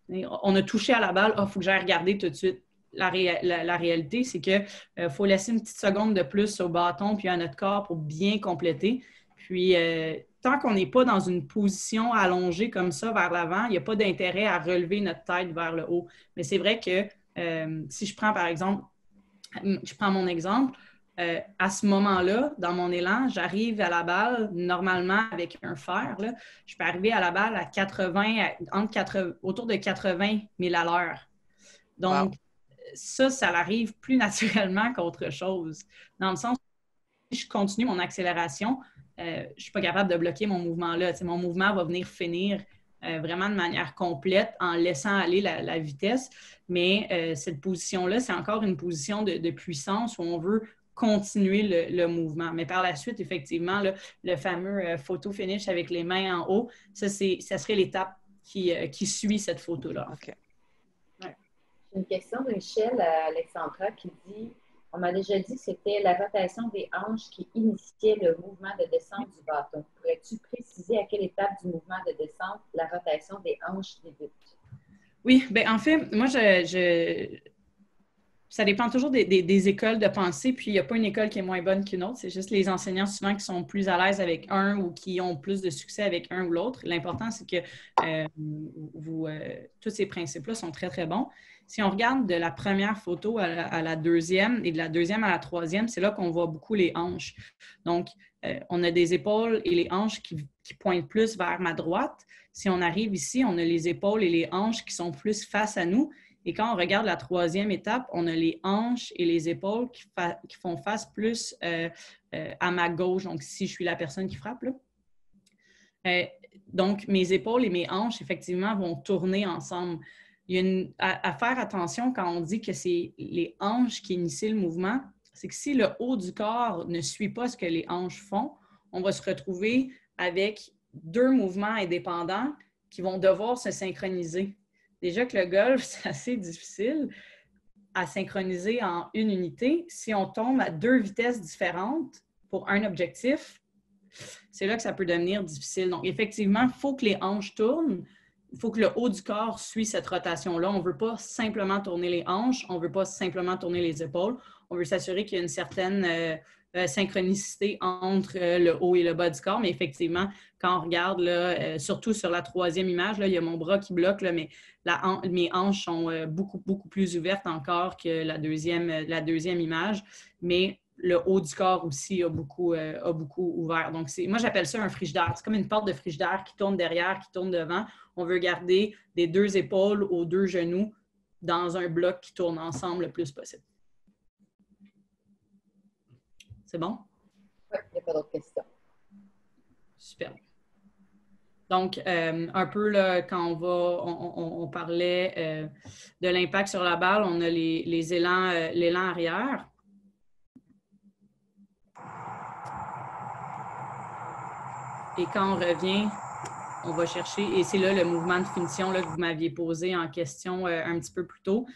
On a touché à la balle, il faut que j'aille regarder tout de suite. La réalité, c'est qu'il faut laisser une petite seconde de plus au bâton puis à notre corps pour bien compléter. Puis, tant qu'on n'est pas dans une position allongée comme ça vers l'avant, il n'y a pas d'intérêt à relever notre tête vers le haut. Mais c'est vrai que si je prends, par exemple, mon exemple, à ce moment-là, dans mon élan, j'arrive à la balle, normalement, avec un fer, là, je peux arriver à la balle à 80, autour de 80 000 à l'heure. Donc, ça arrive plus naturellement qu'autre chose. Dans le sens où si je continue mon accélération, je ne suis pas capable de bloquer mon mouvement-là. Tu sais, mon mouvement va venir finir vraiment de manière complète en laissant aller la vitesse. Mais cette position-là, c'est encore une position de puissance où on veut continuer le mouvement. Mais par la suite, effectivement, là, le fameux photo finish avec les mains en haut, ça serait l'étape qui suit cette photo-là. OK. J'ai une question de Michel à Alexandra qui dit « On m'a déjà dit que c'était la rotation des hanches qui initiait le mouvement de descente du bâton. Pourrais-tu préciser à quelle étape du mouvement de descente la rotation des hanches débute? » Oui, bien en fait, moi, ça dépend toujours des écoles de pensée, puis il n'y a pas une école qui est moins bonne qu'une autre. C'est juste les enseignants souvent qui sont plus à l'aise avec un ou qui ont plus de succès avec un ou l'autre. L'important, c'est que tous ces principes-là sont très, très bons. Si on regarde de la première photo à la deuxième et de la deuxième à la troisième, c'est là qu'on voit beaucoup les hanches. Donc, on a des épaules et les hanches qui pointent plus vers ma droite. Si on arrive ici, on a les épaules et les hanches qui sont plus face à nous. Et quand on regarde la troisième étape, on a les hanches et les épaules qui font face plus à ma gauche. Donc, si je suis la personne qui frappe, là. Donc, mes épaules et mes hanches, effectivement, vont tourner ensemble. Il y a à faire attention quand on dit que c'est les hanches qui initient le mouvement, c'est que si le haut du corps ne suit pas ce que les hanches font, on va se retrouver avec deux mouvements indépendants qui vont devoir se synchroniser. Déjà que le golf, c'est assez difficile à synchroniser en une unité. Si on tombe à deux vitesses différentes pour un objectif, c'est là que ça peut devenir difficile. Donc, effectivement, il faut que les hanches tournent. Il faut que le haut du corps suit cette rotation-là. On ne veut pas simplement tourner les hanches. On ne veut pas simplement tourner les épaules. On veut s'assurer qu'il y a une certaine synchronicité entre le haut et le bas du corps. Mais effectivement, quand on regarde, là, surtout sur la troisième image, là, il y a mon bras qui bloque, là, mais mes hanches sont beaucoup, beaucoup plus ouvertes encore que la deuxième image. Mais le haut du corps aussi a beaucoup ouvert. Donc, moi, j'appelle ça un frigidaire. C'est comme une porte de frigidaire qui tourne derrière, qui tourne devant. On veut garder des deux épaules aux deux genoux dans un bloc qui tourne ensemble le plus possible. C'est bon? Oui, il n'y a pas d'autres questions. Super. Donc, un peu là, quand on parlait de l'impact sur la balle, on a l'élan arrière. Et quand on revient, on va chercher, et c'est là le mouvement de finition là, que vous m'aviez posé en question un petit peu plus tôt.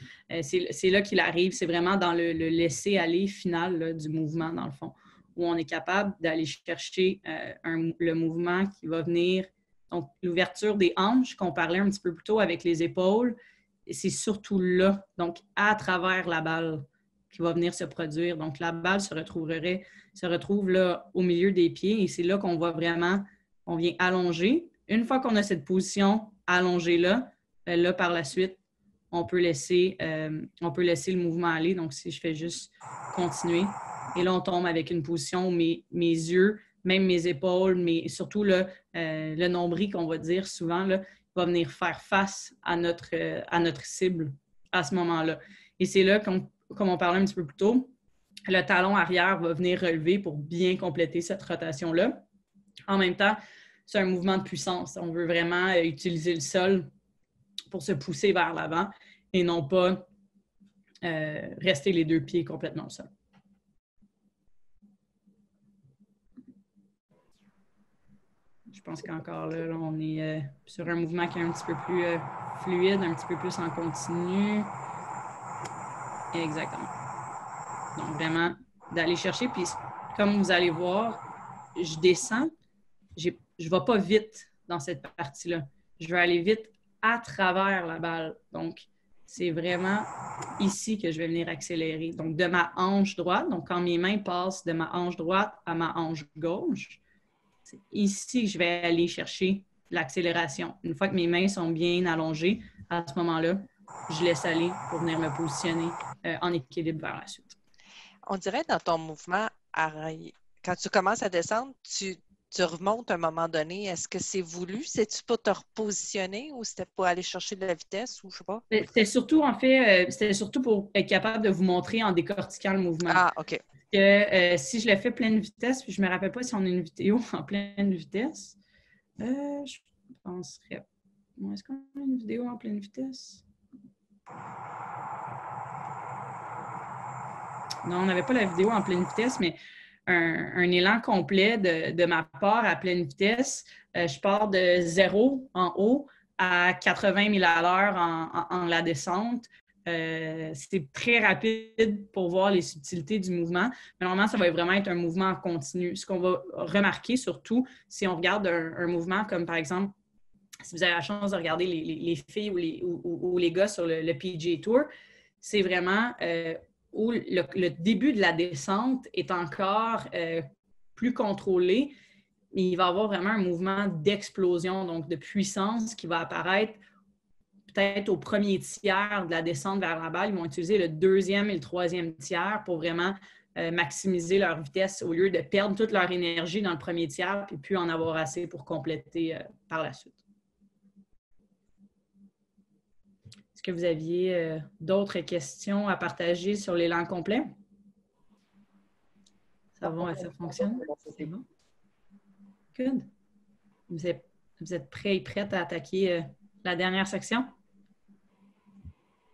C'est là qu'il arrive, c'est vraiment dans le laisser-aller final là, du mouvement, dans le fond, où on est capable d'aller chercher le mouvement qui va venir, donc l'ouverture des hanches qu'on parlait un petit peu plus tôt avec les épaules, et c'est surtout là, donc à travers la balle, qui va venir se produire. Donc la balle se retrouve là au milieu des pieds, et c'est là qu'on voit vraiment, on vient allonger. Une fois qu'on a cette position allongée là, là par la suite, on peut laisser le mouvement aller. Donc, si je fais juste continuer, et là, on tombe avec une position où mes yeux, même mes épaules, mais surtout là, le nombril qu'on va dire souvent, là, va venir faire face à notre cible à ce moment-là. Et c'est là, comme on parlait un petit peu plus tôt, le talon arrière va venir relever pour bien compléter cette rotation-là. En même temps, c'est un mouvement de puissance. On veut vraiment utiliser le sol pour se pousser vers l'avant et non pas rester les deux pieds complètement au sol. Je pense qu'encore là, on est sur un mouvement qui est un petit peu plus fluide, un petit peu plus en continu. Exactement. Donc, vraiment, d'aller chercher. Puis, comme vous allez voir, je descends. Je ne vais pas vite dans cette partie-là. Je vais aller vite à travers la balle. Donc, c'est vraiment ici que je vais venir accélérer. Donc, de ma hanche droite, donc quand mes mains passent de ma hanche droite à ma hanche gauche, c'est ici que je vais aller chercher l'accélération. Une fois que mes mains sont bien allongées, à ce moment-là, je laisse aller pour venir me positionner en équilibre vers la suite. On dirait dans ton mouvement, quand tu commences à descendre, tu remontes à un moment donné. Est-ce que c'est voulu? C'est-tu pour te repositionner ou c'était pour aller chercher de la vitesse ou je sais pas? C'était surtout, en fait, c'était surtout pour être capable de vous montrer en décortiquant le mouvement. Ah, OK. Que, si je le fais pleine vitesse, puis je ne me rappelle pas si on a une vidéo en pleine vitesse, je penserais... Est-ce qu'on a une vidéo en pleine vitesse? Non, on n'avait pas la vidéo en pleine vitesse, mais un élan complet de ma part à pleine vitesse. Je pars de 0 en haut à 80 000 à l'heure en la descente. C'est très rapide pour voir les subtilités du mouvement. Mais normalement, ça va vraiment être un mouvement continu. Ce qu'on va remarquer surtout, si on regarde un mouvement comme par exemple, si vous avez la chance de regarder les filles ou les gars sur le PGA Tour, c'est vraiment où le début de la descente est encore plus contrôlé. Il va y avoir vraiment un mouvement d'explosion, donc de puissance qui va apparaître peut-être au premier tiers de la descente vers la balle. Ils vont utiliser le deuxième et le troisième tiers pour vraiment maximiser leur vitesse au lieu de perdre toute leur énergie dans le premier tiers et puis en avoir assez pour compléter par la suite. Est-ce que vous aviez d'autres questions à partager sur l'élan complet? Ça va, ça fonctionne? C'est bon? Good. Vous êtes prêts et prêtes à attaquer la dernière section?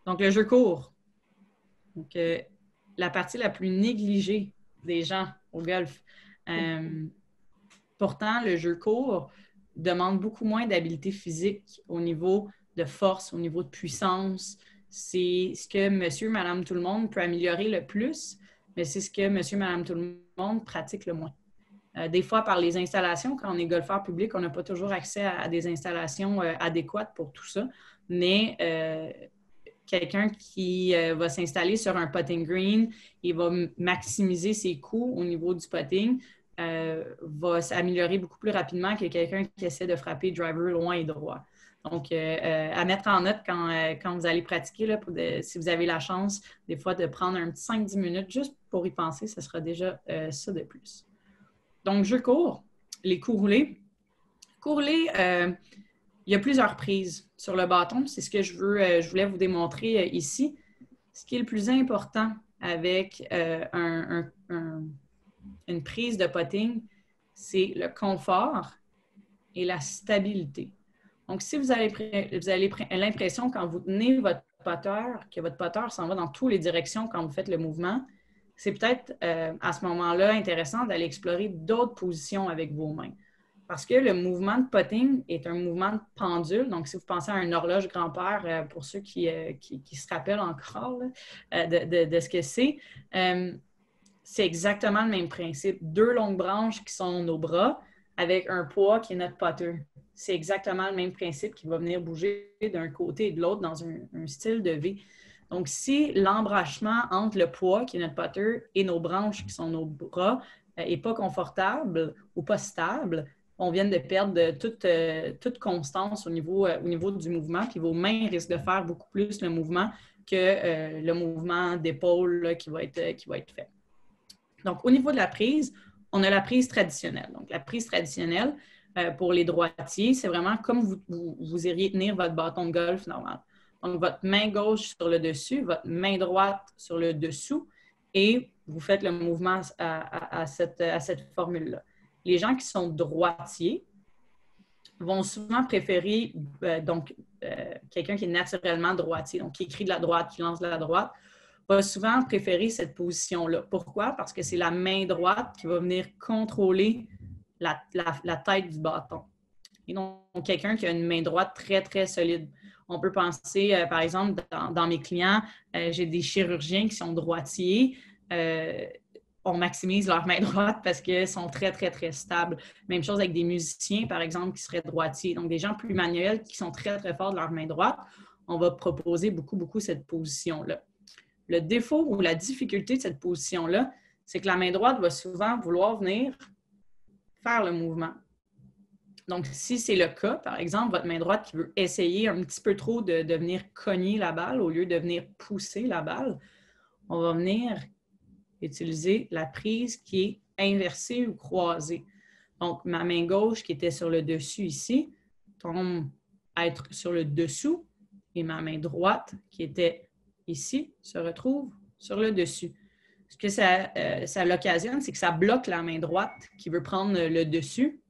Donc, le jeu court. Donc, la partie la plus négligée des gens au golf. Pourtant, le jeu court demande beaucoup moins d'habileté physique au niveau de force, au niveau de puissance. C'est ce que monsieur, madame, tout le monde peut améliorer le plus, mais c'est ce que monsieur, madame, tout le monde pratique le moins. Des fois, par les installations, quand on est golfeur public, on n'a pas toujours accès à des installations adéquates pour tout ça, mais quelqu'un qui va s'installer sur un putting green et va maximiser ses coûts au niveau du putting, va s'améliorer beaucoup plus rapidement que quelqu'un qui essaie de frapper driver loin et droit. Donc, à mettre en note quand vous allez pratiquer, là, si vous avez la chance, des fois, de prendre un petit 5-10 minutes juste pour y penser, ce sera déjà ça de plus. Donc, jeu court, les coups roulés. Coups roulés, il y a plusieurs prises sur le bâton. C'est ce que je voulais vous démontrer ici. Ce qui est le plus important avec une prise de putting, c'est le confort et la stabilité. Donc, si vous avez l'impression quand vous tenez votre putter, que votre putter s'en va dans toutes les directions quand vous faites le mouvement, c'est peut-être à ce moment-là intéressant d'aller explorer d'autres positions avec vos mains. Parce que le mouvement de putting est un mouvement de pendule. Donc, si vous pensez à une horloge grand-père, pour ceux qui se rappellent encore là, de ce que c'est exactement le même principe. 2 longues branches qui sont nos bras avec un poids qui est notre putter. C'est exactement le même principe qui va venir bouger d'un côté et de l'autre dans un style de V. Donc, si l'embrachement entre le poids qui est notre putter et nos branches qui sont nos bras n'est pas confortable ou pas stable, on vient de perdre toute constance au niveau du mouvement, puis vos mains risquent de faire beaucoup plus le mouvement que le mouvement d'épaule qui va être fait. Donc, au niveau de la prise, on a la prise traditionnelle. Donc, la prise traditionnelle, pour les droitiers, c'est vraiment comme vous iriez tenir votre bâton de golf normal. Donc, votre main gauche sur le dessus, votre main droite sur le dessous, et vous faites le mouvement à cette formule-là. Les gens qui sont droitiers vont souvent préférer quelqu'un qui est naturellement droitier, donc qui écrit de la droite, qui lance de la droite, va souvent préférer cette position-là. Pourquoi? Parce que c'est la main droite qui va venir contrôler la tête du bâton. Et donc, quelqu'un qui a une main droite très, très solide. On peut penser, par exemple, dans mes clients, j'ai des chirurgiens qui sont droitiers. On maximise leur main droite parce qu'elles sont très, très, très stables. Même chose avec des musiciens, par exemple, qui seraient droitiers. Donc, des gens plus manuels qui sont très, très forts de leur main droite, on va proposer beaucoup, beaucoup cette position-là. Le défaut ou la difficulté de cette position-là, c'est que la main droite va souvent vouloir venir faire le mouvement. Donc, si c'est le cas, par exemple, votre main droite qui veut essayer un petit peu trop de venir cogner la balle au lieu de venir pousser la balle, on va venir utiliser la prise qui est inversée ou croisée. Donc, ma main gauche qui était sur le dessus ici tombe à être sur le dessous et ma main droite qui était ici se retrouve sur le dessus. Ce que ça l'occasionne, c'est que ça bloque la main droite qui veut prendre le dessus.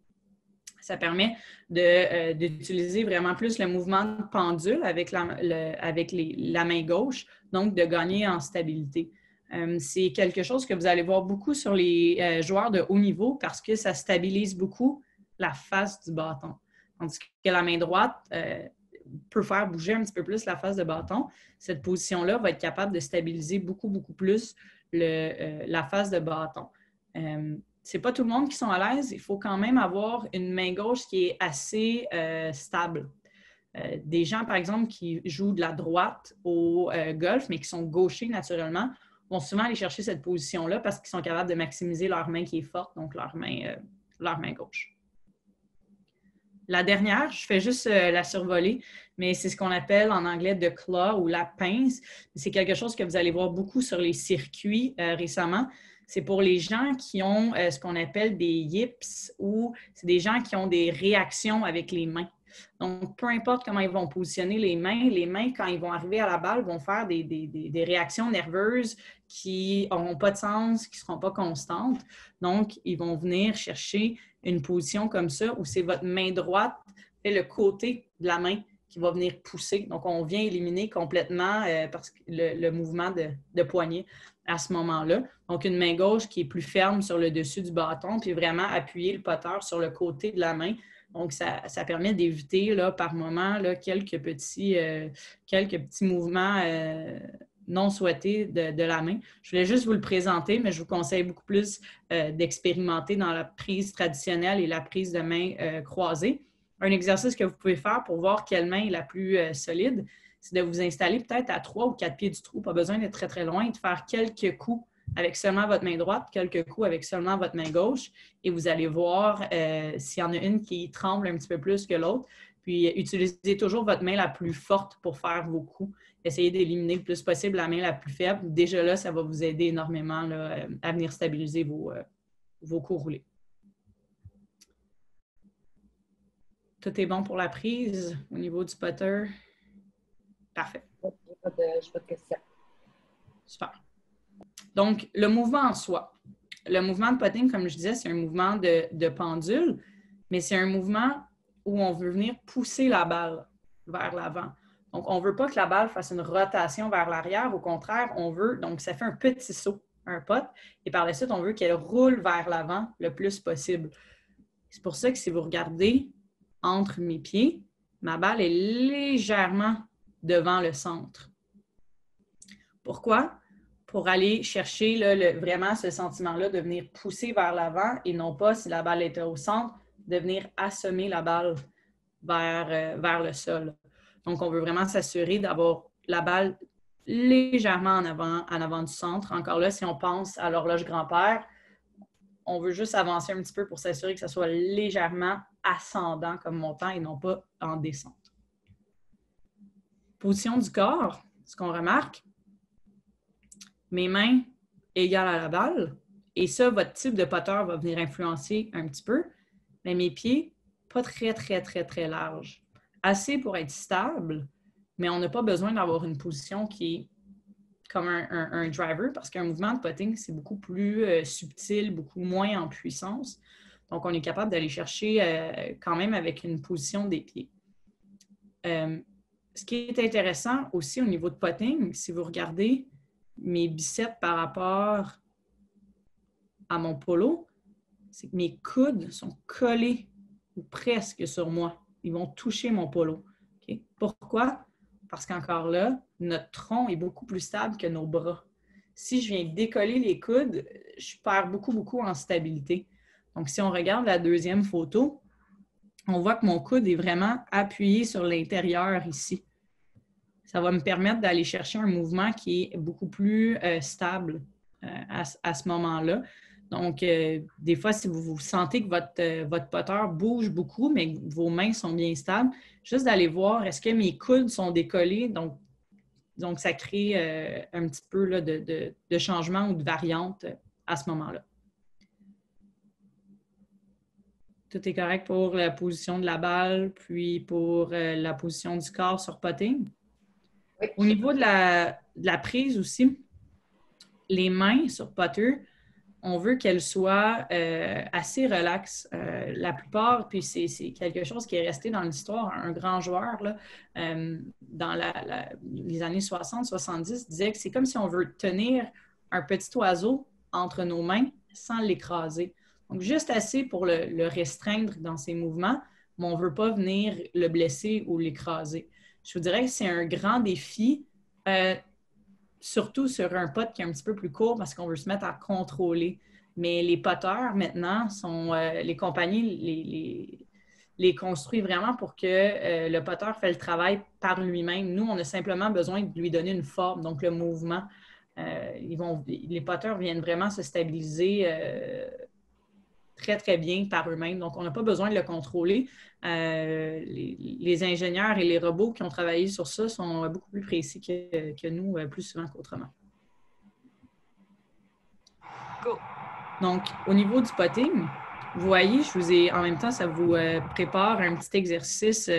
Ça permet d'utiliser vraiment plus le mouvement de pendule avec la main gauche, donc de gagner en stabilité. C'est quelque chose que vous allez voir beaucoup sur les joueurs de haut niveau parce que ça stabilise beaucoup la face du bâton. Tandis que la main droite peut faire bouger un petit peu plus la face de bâton. Cette position-là va être capable de stabiliser beaucoup, beaucoup plus la face de bâton. C'est pas tout le monde qui sont à l'aise. Il faut quand même avoir une main gauche qui est assez stable. Des gens, par exemple, qui jouent de la droite au golf, mais qui sont gauchers naturellement, vont souvent aller chercher cette position-là parce qu'ils sont capables de maximiser leur main qui est forte, donc leur main gauche. La dernière, je fais juste la survoler, mais c'est ce qu'on appelle en anglais the claw ou la pince. C'est quelque chose que vous allez voir beaucoup sur les circuits récemment. C'est pour les gens qui ont ce qu'on appelle des yips ou c'est des gens qui ont des réactions avec les mains. Donc, peu importe comment ils vont positionner les mains, quand ils vont arriver à la balle, vont faire des réactions nerveuses qui n'auront pas de sens, qui ne seront pas constantes. Donc, ils vont venir chercher une position comme ça où c'est votre main droite et le côté de la main qui va venir pousser. Donc, on vient éliminer complètement parce que le mouvement de poignet à ce moment-là. Donc, une main gauche qui est plus ferme sur le dessus du bâton, puis vraiment appuyer le putter sur le côté de la main. Donc, ça permet d'éviter là, par moment là, quelques petits mouvements non souhaités de la main. Je voulais juste vous le présenter, mais je vous conseille beaucoup plus d'expérimenter dans la prise traditionnelle et la prise de main croisée. Un exercice que vous pouvez faire pour voir quelle main est la plus solide, c'est de vous installer peut-être à 3 ou 4 pieds du trou. Pas besoin d'être très, très loin et de faire quelques coups avec seulement votre main droite, quelques coups avec seulement votre main gauche. Et vous allez voir s'il y en a une qui tremble un petit peu plus que l'autre. Puis, utilisez toujours votre main la plus forte pour faire vos coups. Essayez d'éliminer le plus possible la main la plus faible. Déjà là, ça va vous aider énormément là, à venir stabiliser vos coups roulés. Tout est bon pour la prise au niveau du putter? Parfait. Je n'ai pas de questions. Super. Donc, le mouvement en soi. Le mouvement de putting, comme je disais, c'est un mouvement de pendule, mais c'est un mouvement où on veut venir pousser la balle vers l'avant. Donc, on ne veut pas que la balle fasse une rotation vers l'arrière. Au contraire, on veut, donc ça fait un petit saut, un putt, et par la suite, on veut qu'elle roule vers l'avant le plus possible. C'est pour ça que si vous regardez entre mes pieds, ma balle est légèrement devant le centre. Pourquoi? Pour aller chercher là, vraiment ce sentiment-là de venir pousser vers l'avant et non pas, si la balle était au centre, de venir assommer la balle vers le sol. Donc, on veut vraiment s'assurer d'avoir la balle légèrement en avant du centre. Encore là, si on pense à l'horloge grand-père, on veut juste avancer un petit peu pour s'assurer que ça soit légèrement ascendant comme montant et non pas en descente. Position du corps, ce qu'on remarque, mes mains égales à la balle, et ça, votre type de putter va venir influencer un petit peu, mais mes pieds, pas très, très, très, très larges. Assez pour être stable, mais on n'a pas besoin d'avoir une position qui est comme un driver, parce qu'un mouvement de putting, c'est beaucoup plus subtil, beaucoup moins en puissance. Donc, on est capable d'aller chercher quand même avec une position des pieds. Ce qui est intéressant aussi au niveau de putting, si vous regardez mes biceps par rapport à mon polo, c'est que mes coudes sont collés ou presque sur moi. Ils vont toucher mon polo. Okay? Pourquoi? Parce qu'encore là, notre tronc est beaucoup plus stable que nos bras. Si je viens décoller les coudes, je perds beaucoup, beaucoup en stabilité. Donc, si on regarde la deuxième photo, on voit que mon coude est vraiment appuyé sur l'intérieur ici. Ça va me permettre d'aller chercher un mouvement qui est beaucoup plus stable à ce moment-là. Donc, des fois, si vous sentez que votre putter bouge beaucoup, mais que vos mains sont bien stables, juste d'aller voir, est-ce que mes coudes sont décollés? Donc ça crée un petit peu là, de changement ou de variante à ce moment-là. Tout est correct pour la position de la balle, puis pour la position du corps sur putting. Oui. Au niveau de la prise aussi, les mains sur putter, on veut qu'elles soient assez relaxes. La plupart, puis c'est quelque chose qui est resté dans l'histoire, un grand joueur là, dans les années 60-70 disait que c'est comme si on veut tenir un petit oiseau entre nos mains sans l'écraser. Donc, juste assez pour le restreindre dans ses mouvements, mais on ne veut pas venir le blesser ou l'écraser. Je vous dirais que c'est un grand défi, surtout sur un putt qui est un petit peu plus court parce qu'on veut se mettre à contrôler. Mais les putters, maintenant, sont les compagnies les construisent vraiment pour que le putter fait le travail par lui-même. Nous, on a simplement besoin de lui donner une forme, donc le mouvement. Les putters viennent vraiment se stabiliser très, très bien par eux-mêmes. Donc, on n'a pas besoin de le contrôler. Les ingénieurs et les robots qui ont travaillé sur ça sont beaucoup plus précis que nous, plus souvent qu'autrement. Go! Donc, au niveau du putting, vous voyez, je vous ai, en même temps, ça vous prépare un petit exercice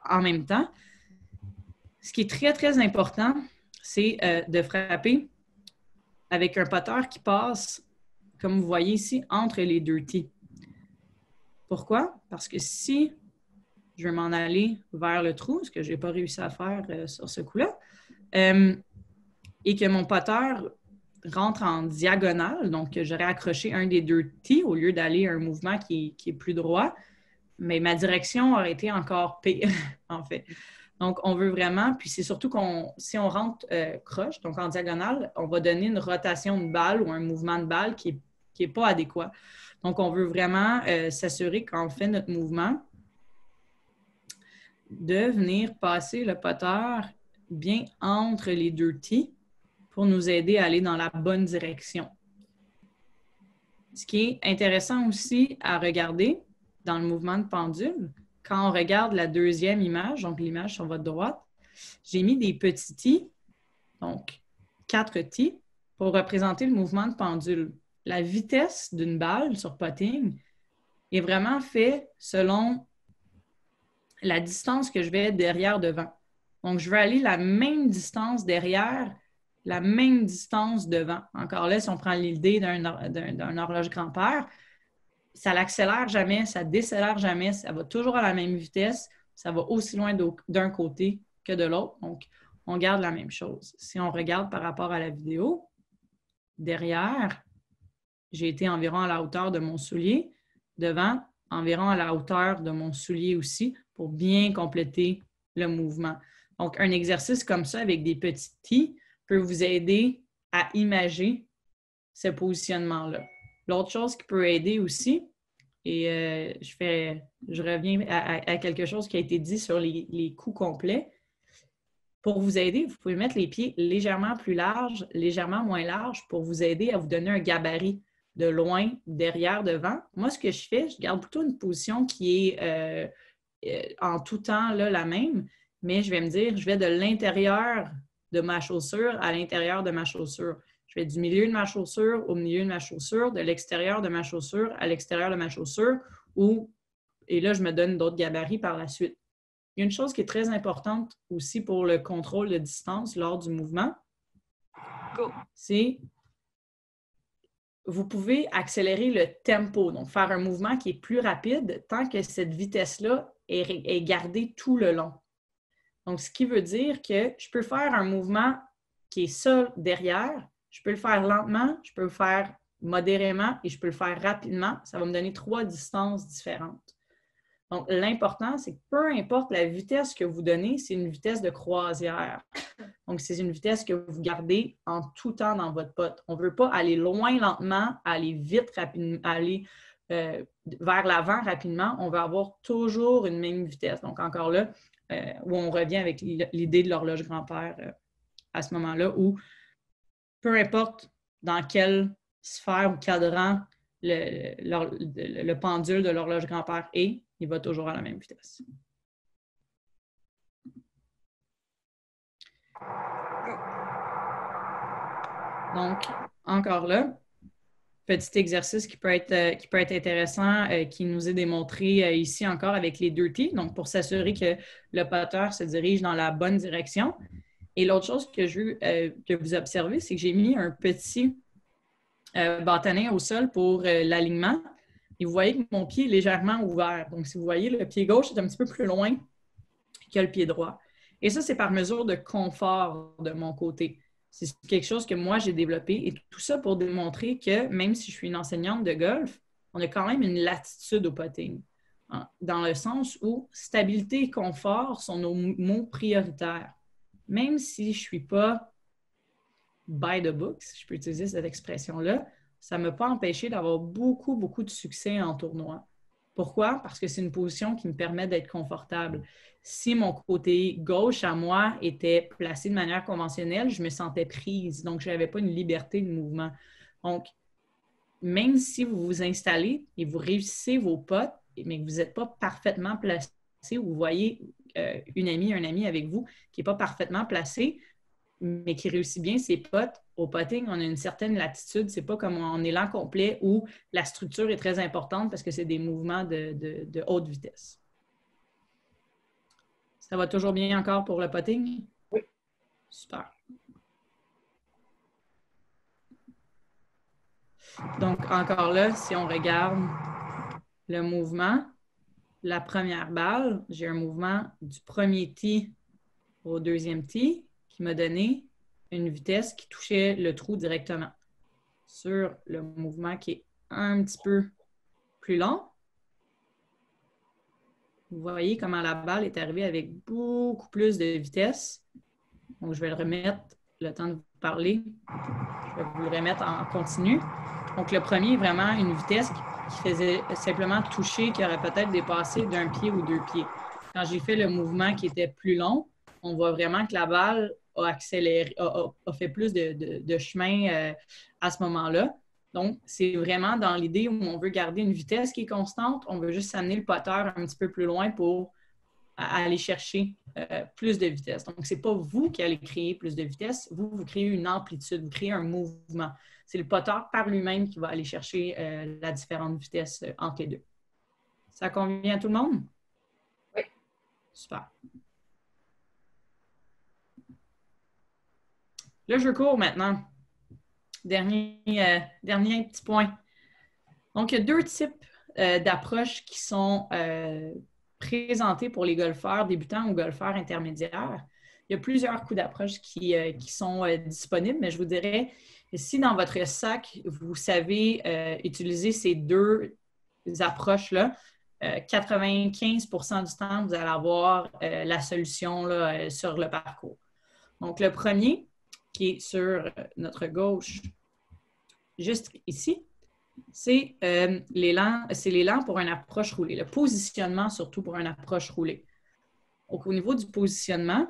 en même temps. Ce qui est très, très important, c'est de frapper avec un putter qui passe, comme vous voyez ici, entre les deux tees. Pourquoi? Parce que si je vais m'en aller vers le trou, ce que je n'ai pas réussi à faire sur ce coup-là, et que mon putter rentre en diagonale, donc j'aurais accroché un des deux tees au lieu d'aller à un mouvement qui est plus droit, mais ma direction aurait été encore pire, en fait. Donc, on veut vraiment, puis c'est surtout si on rentre croche, donc en diagonale, on va donner une rotation de balle ou un mouvement de balle qui n'est pas adéquat. Donc, on veut vraiment s'assurer quand on fait notre mouvement de venir passer le putter bien entre les deux tees pour nous aider à aller dans la bonne direction. Ce qui est intéressant aussi à regarder dans le mouvement de pendule, quand on regarde la deuxième image, donc l'image sur votre droite, j'ai mis des petits tees, donc 4 tees, pour représenter le mouvement de pendule. La vitesse d'une balle sur putting est vraiment fait selon la distance que je vais derrière devant. Donc, je veux aller la même distance derrière, la même distance devant. Encore là, si on prend l'idée d'un horloge grand-père, ça l'accélère jamais, ça décélère jamais, ça va toujours à la même vitesse, ça va aussi loin d'un côté que de l'autre. Donc, on garde la même chose. Si on regarde par rapport à la vidéo, derrière, j'ai été environ à la hauteur de mon soulier. devant, environ à la hauteur de mon soulier aussi, pour bien compléter le mouvement. Donc, un exercice comme ça avec des petits tis peut vous aider à imager ce positionnement-là. L'autre chose qui peut aider aussi, et je reviens à quelque chose qui a été dit sur les coups complets. Pour vous aider, vous pouvez mettre les pieds légèrement plus larges, légèrement moins larges pour vous aider à vous donner un gabarit de loin, derrière, devant. Moi, ce que je fais, je garde plutôt une position qui est en tout temps là, la même, mais je vais me dire, je vais de l'intérieur de ma chaussure à l'intérieur de ma chaussure. Je vais du milieu de ma chaussure au milieu de ma chaussure, de l'extérieur de ma chaussure à l'extérieur de ma chaussure, et là, je me donne d'autres gabarits par la suite. Il y a une chose qui est très importante aussi pour le contrôle de distance lors du mouvement, c'est vous pouvez accélérer le tempo, donc faire un mouvement qui est plus rapide tant que cette vitesse-là est gardée tout le long. Donc, ce qui veut dire que je peux faire un mouvement qui est ça derrière, je peux le faire lentement, je peux le faire modérément et je peux le faire rapidement. Ça va me donner 3 distances différentes. Donc, l'important, c'est que peu importe la vitesse que vous donnez, c'est une vitesse de croisière. Donc, c'est une vitesse que vous gardez en tout temps dans votre pote. On ne veut pas aller loin lentement, aller vite rapidement, aller vers l'avant rapidement. On veut avoir toujours une même vitesse. Donc, encore là, où on revient avec l'idée de l'horloge grand-père à ce moment-là, où peu importe dans quelle sphère ou cadran le pendule de l'horloge grand-père est, il va toujours à la même vitesse. Donc, encore là, petit exercice qui peut être intéressant, qui nous est démontré ici encore avec les 2 T, donc pour s'assurer que le poteur se dirige dans la bonne direction. Et l'autre chose que je veux que vous observez, c'est que j'ai mis un petit bâtonnet au sol pour l'alignement. Et vous voyez que mon pied est légèrement ouvert. Donc, si vous voyez, le pied gauche est un petit peu plus loin que le pied droit. Et ça, c'est par mesure de confort de mon côté. C'est quelque chose que moi, j'ai développé. Et tout ça pour démontrer que même si je suis une enseignante de golf, on a quand même une latitude au putting. Dans le sens où stabilité et confort sont nos mots prioritaires. Même si je ne suis pas by the book, si je peux utiliser cette expression-là, ça ne m'a pas empêché d'avoir beaucoup, beaucoup de succès en tournoi. Pourquoi? Parce que c'est une position qui me permet d'être confortable. Si mon côté gauche à moi était placé de manière conventionnelle, je me sentais prise. Donc, je n'avais pas une liberté de mouvement. Donc, même si vous vous installez et vous réussissez vos potes, mais que vous n'êtes pas parfaitement placé, ou vous voyez une amie, un ami avec vous qui n'est pas parfaitement placé, mais qui réussit bien ses potes, au putting, on a une certaine latitude. C'est pas comme en élan complet où la structure est très importante parce que c'est des mouvements de haute vitesse. Ça va toujours bien encore pour le putting? Oui. Super. Donc, encore là, si on regarde le mouvement, la première balle, j'ai un mouvement du premier tee au deuxième tee qui m'a donné une vitesse qui touchait le trou directement. Sur le mouvement qui est un petit peu plus long, vous voyez comment la balle est arrivée avec beaucoup plus de vitesse. Donc, je vais le remettre le temps de vous parler. Je vais vous le remettre en continu. Donc, le premier est vraiment une vitesse qui faisait simplement toucher, qui aurait peut-être dépassé d'un pied ou 2 pieds. Quand j'ai fait le mouvement qui était plus long, on voit vraiment que la balle a accéléré, a fait plus de chemin à ce moment-là. Donc, c'est vraiment dans l'idée où on veut garder une vitesse qui est constante, on veut juste amener le poteur un petit peu plus loin pour aller chercher plus de vitesse. Donc, ce n'est pas vous qui allez créer plus de vitesse, vous créez une amplitude, vous créez un mouvement. C'est le poteur par lui-même qui va aller chercher la différente vitesse entre les deux. Ça convient à tout le monde? Oui. Super. Le jeu court maintenant. Dernier petit point. Donc, il y a 2 types d'approches qui sont présentés pour les golfeurs débutants ou golfeurs intermédiaires. Il y a plusieurs coups d'approche qui sont disponibles, mais je vous dirais, si dans votre sac, vous savez utiliser ces 2 approches-là, 95% du temps, vous allez avoir la solution là, sur le parcours. Donc, le premier, qui est sur notre gauche, juste ici, c'est l'élan pour une approche roulée, le positionnement surtout pour une approche roulée. Donc, au niveau du positionnement,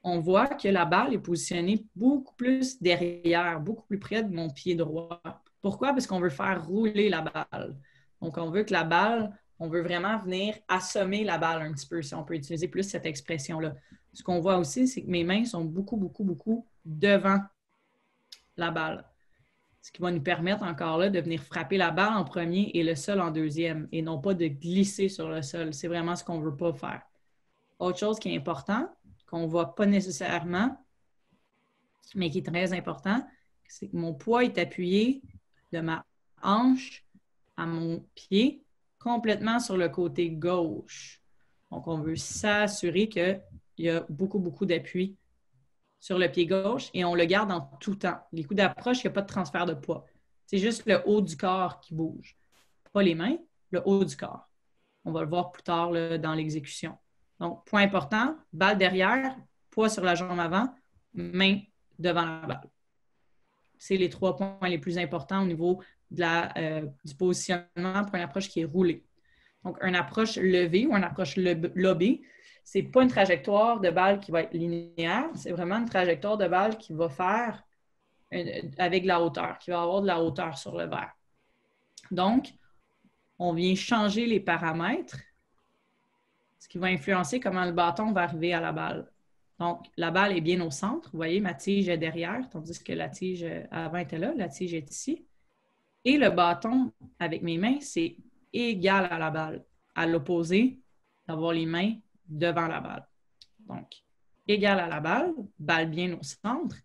on voit que la balle est positionnée beaucoup plus derrière, beaucoup plus près de mon pied droit. Pourquoi? Parce qu'on veut faire rouler la balle. Donc, on veut que la balle, on veut vraiment venir assommer la balle un petit peu, si on peut utiliser plus cette expression-là. Ce qu'on voit aussi, c'est que mes mains sont beaucoup, beaucoup, beaucoup devant la balle. Ce qui va nous permettre encore là de venir frapper la balle en premier et le sol en deuxième, et non pas de glisser sur le sol. C'est vraiment ce qu'on ne veut pas faire. Autre chose qui est important, qu'on ne voit pas nécessairement, mais qui est très important, c'est que mon poids est appuyé de ma hanche à mon pied complètement sur le côté gauche. Donc, on veut s'assurer qu'il y a beaucoup, beaucoup d'appui sur le pied gauche et on le garde en tout temps. Les coups d'approche, il n'y a pas de transfert de poids. C'est juste le haut du corps qui bouge. Pas les mains, le haut du corps. On va le voir plus tard là, dans l'exécution. Donc, point important, balle derrière, poids sur la jambe avant, main devant la balle. C'est les 3 points les plus importants au niveau de du positionnement pour une approche qui est roulée. Donc, une approche levée ou une approche lobée, ce n'est pas une trajectoire de balle qui va être linéaire, c'est vraiment une trajectoire de balle qui va faire avec de la hauteur, qui va avoir de la hauteur sur le verre. Donc, on vient changer les paramètres, ce qui va influencer comment le bâton va arriver à la balle. Donc, la balle est bien au centre. Vous voyez, ma tige est derrière, tandis que la tige avant était là. La tige est ici. Et le bâton, avec mes mains, c'est égal à la balle. À l'opposé, d'avoir les mains devant la balle. Donc, égal à la balle bien au centre.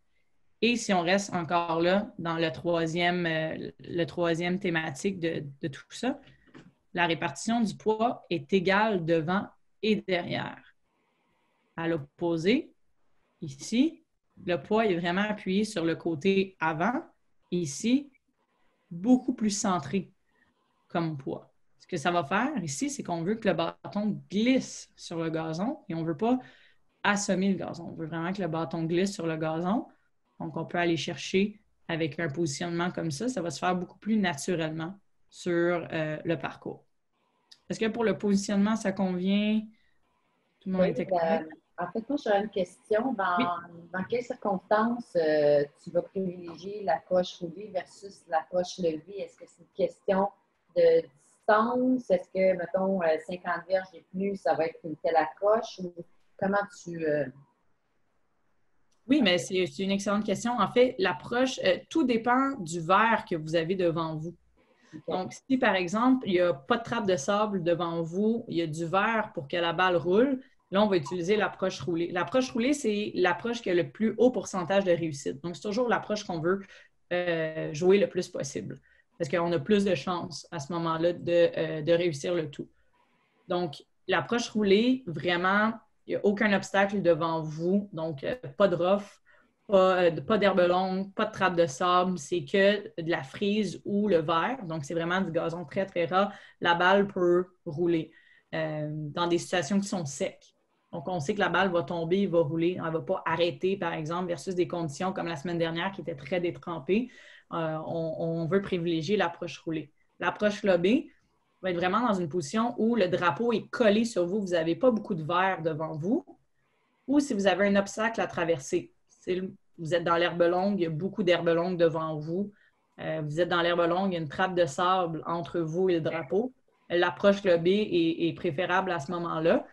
Et si on reste encore là dans le troisième thématique de tout ça, la répartition du poids est égale devant et derrière. À l'opposé, ici, le poids est vraiment appuyé sur le côté avant. Ici, beaucoup plus centré comme poids. Ce que ça va faire ici, c'est qu'on veut que le bâton glisse sur le gazon et on ne veut pas assommer le gazon. On veut vraiment que le bâton glisse sur le gazon. Donc, on peut aller chercher avec un positionnement comme ça. Ça va se faire beaucoup plus naturellement sur le parcours. Est-ce que pour le positionnement, ça convient? Tout le monde était correct? En fait, moi, j'aurais une question. Dans quelles circonstances tu vas privilégier l'approche roulée versus l'approche levée? Est-ce que c'est une question de distance? Est-ce que, mettons, 50 verges et plus, ça va être une telle approche? Ou comment tu... Oui, mais c'est une excellente question. En fait, l'approche, tout dépend du verre que vous avez devant vous. Okay. Donc, si, par exemple, il n'y a pas de trappe de sable devant vous, il y a du verre pour que la balle roule, là, on va utiliser l'approche roulée. L'approche roulée, c'est l'approche qui a le plus haut pourcentage de réussite. Donc, c'est toujours l'approche qu'on veut jouer le plus possible parce qu'on a plus de chances à ce moment-là de réussir le tout. Donc, l'approche roulée, vraiment, il n'y a aucun obstacle devant vous. Donc, pas de rough, pas d'herbe longue, pas de trappe de sable. C'est que de la frise ou le verre. Donc, c'est vraiment du gazon très, très ras. La balle peut rouler dans des situations qui sont secs. Donc, on sait que la balle va tomber, va rouler. Elle ne va pas arrêter, par exemple, versus des conditions comme la semaine dernière qui étaient très détrempées. On veut privilégier l'approche roulée. L'approche lobée va être vraiment dans une position où le drapeau est collé sur vous. Vous n'avez pas beaucoup de verre devant vous. Ou si vous avez un obstacle à traverser. Vous êtes dans l'herbe longue, il y a beaucoup d'herbe longue devant vous. Vous êtes dans l'herbe longue, il y a une trappe de sable entre vous et le drapeau. L'approche lobée est préférable à ce moment-là.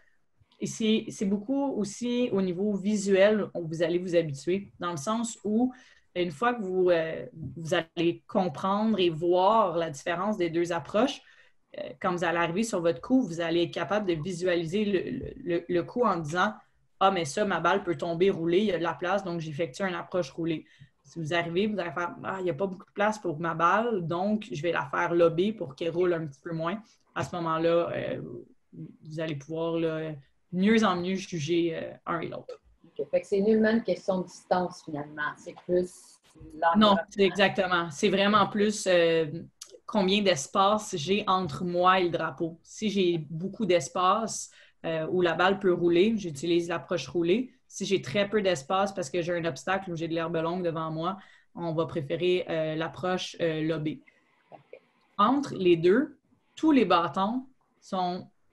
Et c'est beaucoup aussi au niveau visuel où vous allez vous habituer, dans le sens où une fois que vous allez comprendre et voir la différence des deux approches, quand vous allez arriver sur votre coup, vous allez être capable de visualiser le coup en disant « Ah, mais ça, ma balle peut tomber, rouler, il y a de la place, donc j'effectue une approche roulée. » Si vous arrivez, vous allez faire « Ah, il n'y a pas beaucoup de place pour ma balle, donc je vais la faire lober pour qu'elle roule un petit peu moins. » À ce moment-là, vous allez pouvoir mieux en mieux juger un et l'autre. Okay. Fait que c'est nullement une question de distance, finalement. C'est plus... Non, c'est exactement. C'est vraiment plus... combien d'espace j'ai entre moi et le drapeau. Si j'ai beaucoup d'espace où la balle peut rouler, j'utilise l'approche roulée. Si j'ai très peu d'espace parce que j'ai un obstacle ou j'ai de l'herbe longue devant moi, on va préférer l'approche lobée. Entre les deux, tous les bâtons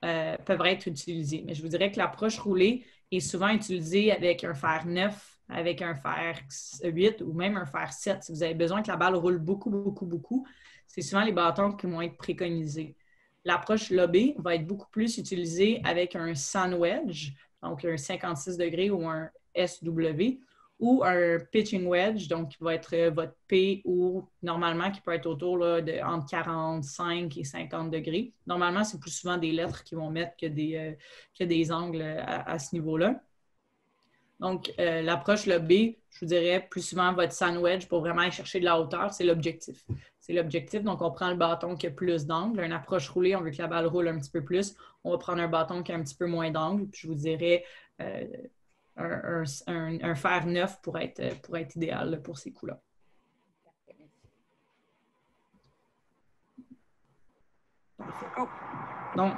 peuvent être utilisés. Mais je vous dirais que l'approche roulée est souvent utilisée avec un fer 9, avec un fer 8 ou même un fer 7. Si vous avez besoin que la balle roule beaucoup, beaucoup, beaucoup, c'est souvent les bâtons qui vont être préconisés. L'approche lobée va être beaucoup plus utilisée avec un sand wedge, donc un 56 degrés ou un SW, ou un pitching wedge, donc qui va être votre P ou normalement qui peut être autour là, entre 45 et 50 degrés. Normalement, c'est plus souvent des lettres qui vont mettre que des angles à ce niveau-là. Donc, l'approche lobée, je vous dirais plus souvent votre sand wedge pour vraiment aller chercher de la hauteur, c'est l'objectif. C'est l'objectif, donc on prend le bâton qui a plus d'angle. Une approche roulée, on veut que la balle roule un petit peu plus. On va prendre un bâton qui a un petit peu moins d'angle. Puis je vous dirais un fer 9 pour être idéal pour ces coups-là. Donc,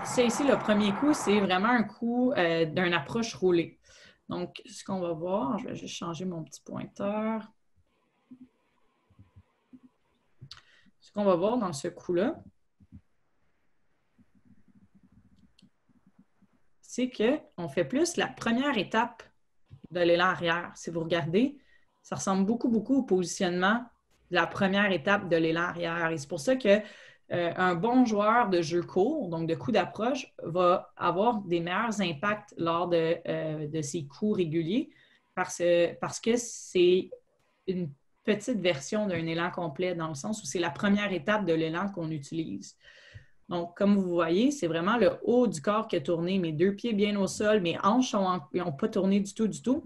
c'est ici le premier coup, c'est vraiment un coup d'une approche roulée. Donc, ce qu'on va voir, je vais juste changer mon petit pointeur. Ce qu'on va voir dans ce coup-là, c'est qu'on fait plus la première étape de l'élan arrière. Si vous regardez, ça ressemble beaucoup, beaucoup au positionnement de la première étape de l'élan arrière. Et c'est pour ça que un bon joueur de jeu court, donc de coups d'approche, va avoir des meilleurs impacts lors de ses coups réguliers parce que c'est une petite version d'un élan complet dans le sens où c'est la première étape de l'élan qu'on utilise. Donc, comme vous voyez, c'est vraiment le haut du corps qui a tourné, mes deux pieds bien au sol, mes hanches n'ont pas tourné du tout, du tout.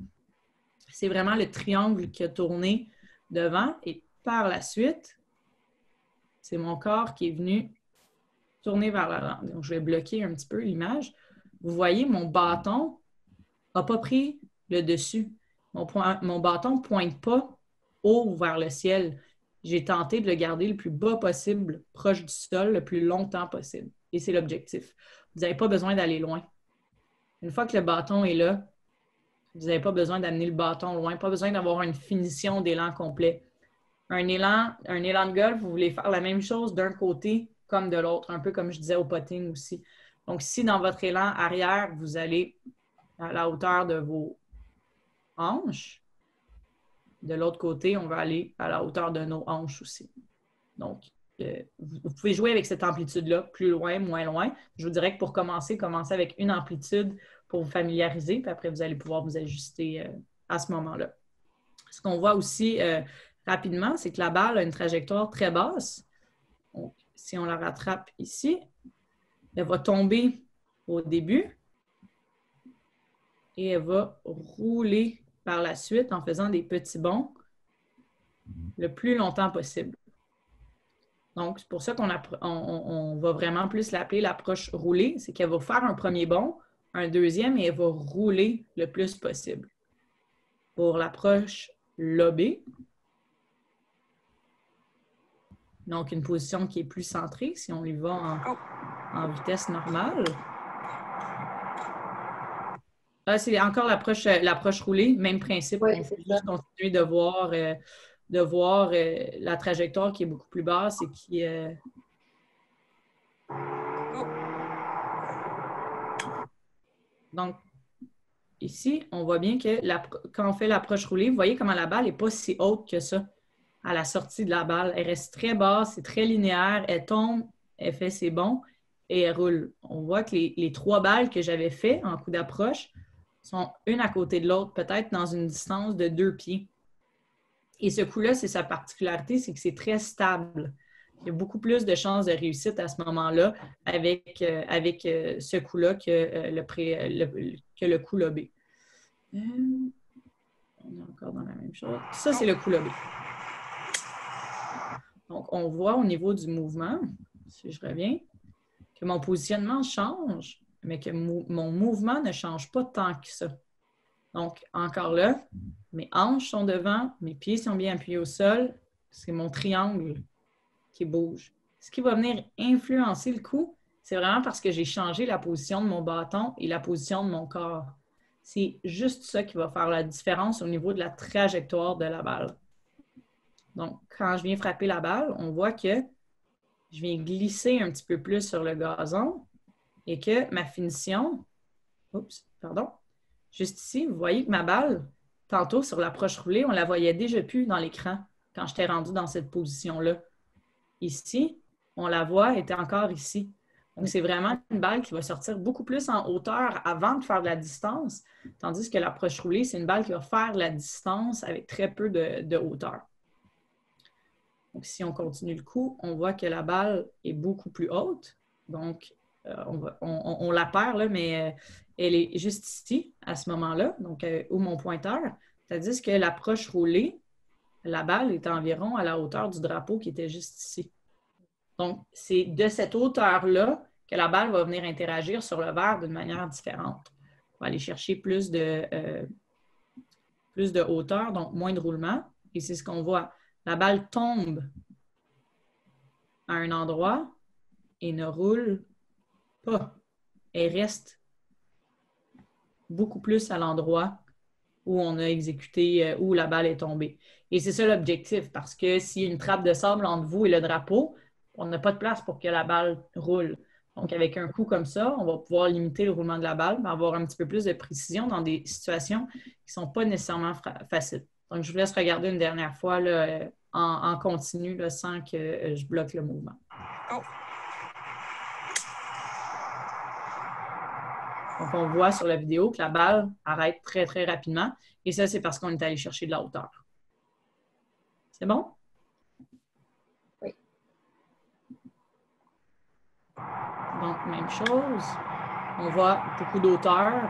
C'est vraiment le triangle qui a tourné devant et par la suite, c'est mon corps qui est venu tourner vers l'avant. Donc, je vais bloquer un petit peu l'image. Vous voyez, mon bâton n'a pas pris le dessus. Mon bâton ne pointe pas haut vers le ciel. J'ai tenté de le garder le plus bas possible, proche du sol, le plus longtemps possible. Et c'est l'objectif. Vous n'avez pas besoin d'aller loin. Une fois que le bâton est là, vous n'avez pas besoin d'amener le bâton loin, pas besoin d'avoir une finition d'élan complet. Un élan de golf, vous voulez faire la même chose d'un côté comme de l'autre, un peu comme je disais au putting aussi. Donc, si dans votre élan arrière, vous allez à la hauteur de vos hanches, de l'autre côté, on va aller à la hauteur de nos hanches aussi. Donc, vous pouvez jouer avec cette amplitude-là, plus loin, moins loin. Je vous dirais que pour commencer avec une amplitude pour vous familiariser, puis après, vous allez pouvoir vous ajuster à ce moment-là. Ce qu'on voit aussi rapidement, c'est que la balle a une trajectoire très basse. Donc, si on la rattrape ici, elle va tomber au début et elle va rouler par la suite en faisant des petits bonds le plus longtemps possible. Donc, c'est pour ça qu'on va vraiment plus l'appeler l'approche roulée. C'est qu'elle va faire un premier bond, un deuxième, et elle va rouler le plus possible. Pour l'approche lobée, donc une position qui est plus centrée, si on y va en vitesse normale. Là, c'est encore l'approche roulée, même principe. Oui, on peut juste continuer de voir la trajectoire qui est beaucoup plus basse et qui Donc, ici, on voit bien que quand on fait l'approche roulée, vous voyez comment la balle n'est pas si haute que ça à la sortie de la balle. Elle reste très basse, c'est très linéaire, elle tombe, elle fait ses bonds et elle roule. On voit que les trois balles que j'avais fait en coup d'approche sont une à côté de l'autre, peut-être dans une distance de 2 pieds. Et ce coup-là, c'est sa particularité, c'est que c'est très stable. Il y a beaucoup plus de chances de réussite à ce moment-là avec ce coup-là que le coup lobé. On est encore dans la même chose. Ça, c'est le coup lobé. Donc, on voit au niveau du mouvement, si je reviens, que mon positionnement change, mais que mon mouvement ne change pas tant que ça. Donc, encore là, mes hanches sont devant, mes pieds sont bien appuyés au sol, c'est mon triangle qui bouge. Ce qui va venir influencer le coup, c'est vraiment parce que j'ai changé la position de mon bâton et la position de mon corps. C'est juste ça qui va faire la différence au niveau de la trajectoire de la balle. Donc, quand je viens frapper la balle, on voit que je viens glisser un petit peu plus sur le gazon et que ma finition, juste ici, vous voyez que ma balle, tantôt sur l'approche roulée, on la voyait déjà plus dans l'écran quand j'étais rendu dans cette position-là. Ici, on la voit, elle était encore ici. Donc, c'est vraiment une balle qui va sortir beaucoup plus en hauteur avant de faire de la distance, tandis que l'approche roulée, c'est une balle qui va faire la distance avec très peu de hauteur. Donc, si on continue le coup, on voit que la balle est beaucoup plus haute. Donc, on la perd, là, mais elle est juste ici, à ce moment-là, donc où mon pointeur. C'est-à-dire que l'approche roulée, la balle est environ à la hauteur du drapeau qui était juste ici. Donc, c'est de cette hauteur-là que la balle va venir interagir sur le verre d'une manière différente. On va aller chercher plus de hauteur, donc moins de roulement. Et c'est ce qu'on voit. La balle tombe à un endroit et ne roule pas. Elle reste beaucoup plus à l'endroit où on a exécuté, où la balle est tombée. Et c'est ça l'objectif, parce que s'il y a une trappe de sable entre vous et le drapeau, on n'a pas de place pour que la balle roule. Donc, avec un coup comme ça, on va pouvoir limiter le roulement de la balle, mais avoir un petit peu plus de précision dans des situations qui ne sont pas nécessairement faciles. Donc, je vous laisse regarder une dernière fois là, en continu, là, sans que je bloque le mouvement. Oh. Donc, on voit sur la vidéo que la balle arrête très, très rapidement. Et ça, c'est parce qu'on est allé chercher de la hauteur. C'est bon? Oui. Donc, même chose. On voit beaucoup d'hauteur,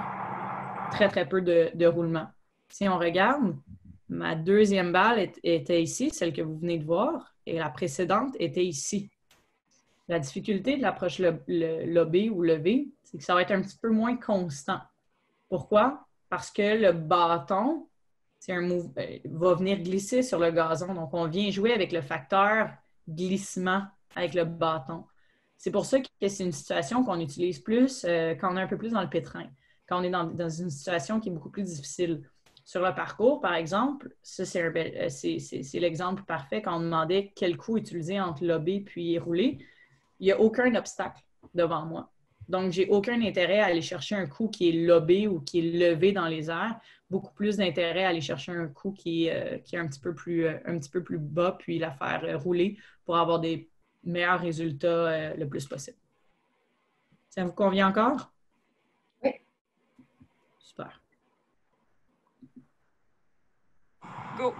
très, très peu de roulement. Si on regarde, ma deuxième balle était ici, celle que vous venez de voir, et la précédente était ici. La difficulté de l'approche lobée ou levée, c'est que ça va être un petit peu moins constant. Pourquoi? Parce que le bâton va venir glisser sur le gazon. Donc, on vient jouer avec le facteur glissement avec le bâton. C'est pour ça que c'est une situation qu'on utilise plus quand on est un peu plus dans le pétrin, quand on est dans une situation qui est beaucoup plus difficile. Sur le parcours, par exemple, ça, c'est l'exemple parfait quand on demandait quel coup utiliser entre lobé puis rouler. Il n'y a aucun obstacle devant moi. Donc, j'ai aucun intérêt à aller chercher un coup qui est lobé ou qui est levé dans les airs. Beaucoup plus d'intérêt à aller chercher un coup qui est un petit peu plus bas, puis la faire rouler pour avoir des meilleurs résultats le plus possible. Ça vous convient encore? Oui. Super. Go!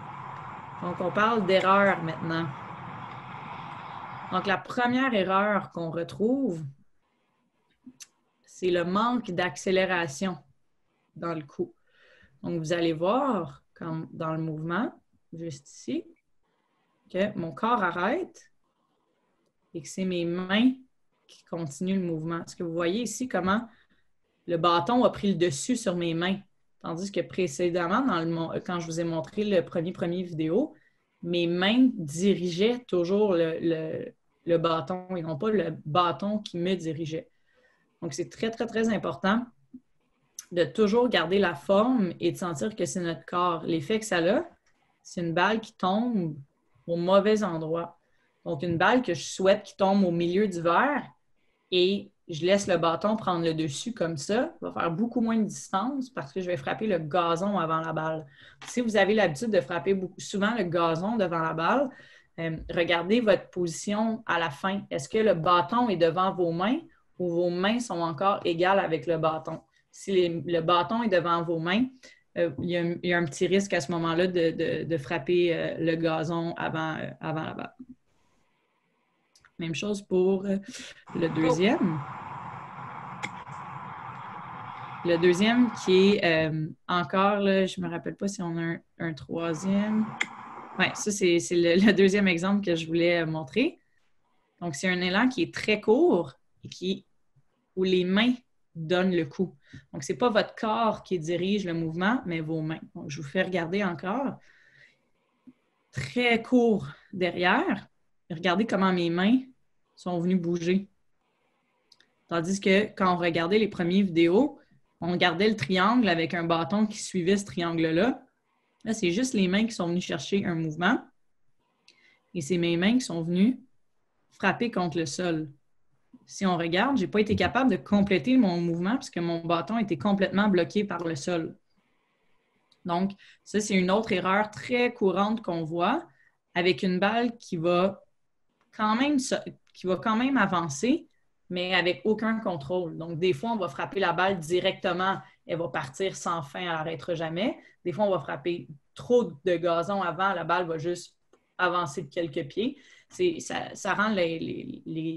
Donc, on parle d'erreur maintenant. Donc, la première erreur qu'on retrouve, c'est le manque d'accélération dans le coup. Donc, vous allez voir, comme dans le mouvement, juste ici, que mon corps arrête et que c'est mes mains qui continuent le mouvement. Est-ce que vous voyez ici comment le bâton a pris le dessus sur mes mains? Tandis que précédemment, quand je vous ai montré le premier vidéo, mes mains dirigeaient toujours le bâton et non pas le bâton qui me dirigeait. Donc, c'est très, très, très important de toujours garder la forme et de sentir que c'est notre corps. L'effet que ça a, c'est une balle qui tombe au mauvais endroit. Donc, une balle que je souhaite qui tombe au milieu du verre et je laisse le bâton prendre le dessus comme ça, va faire beaucoup moins de distance parce que je vais frapper le gazon avant la balle. Si vous avez l'habitude de frapper souvent le gazon devant la balle, regardez votre position à la fin. Est-ce que le bâton est devant vos mains ou vos mains sont encore égales avec le bâton? Si le bâton est devant vos mains, il y a un petit risque à ce moment-là de frapper le gazon avant la balle. Même chose pour le deuxième. Le deuxième qui est encore, là, je ne me rappelle pas si on a un troisième. Oui, ça, c'est le deuxième exemple que je voulais montrer. Donc, c'est un élan qui est très court et où les mains donnent le coup. Donc, ce n'est pas votre corps qui dirige le mouvement, mais vos mains. Donc, je vous fais regarder encore. très court derrière. Regardez comment mes mains sont venues bouger. Tandis que quand on regardait les premières vidéos, on gardait le triangle avec un bâton qui suivait ce triangle-là. Là, c'est juste les mains qui sont venues chercher un mouvement. Et c'est mes mains qui sont venues frapper contre le sol. Si on regarde, je n'ai pas été capable de compléter mon mouvement parce que mon bâton était complètement bloqué par le sol. Donc, ça, c'est une autre erreur très courante qu'on voit avec une balle qui va quand même avancer, mais avec aucun contrôle. Donc, des fois, on va frapper la balle directement, elle va partir sans fin, elle n'arrêtera jamais. Des fois, on va frapper trop de gazon avant, la balle va juste avancer de quelques pieds. Ça rend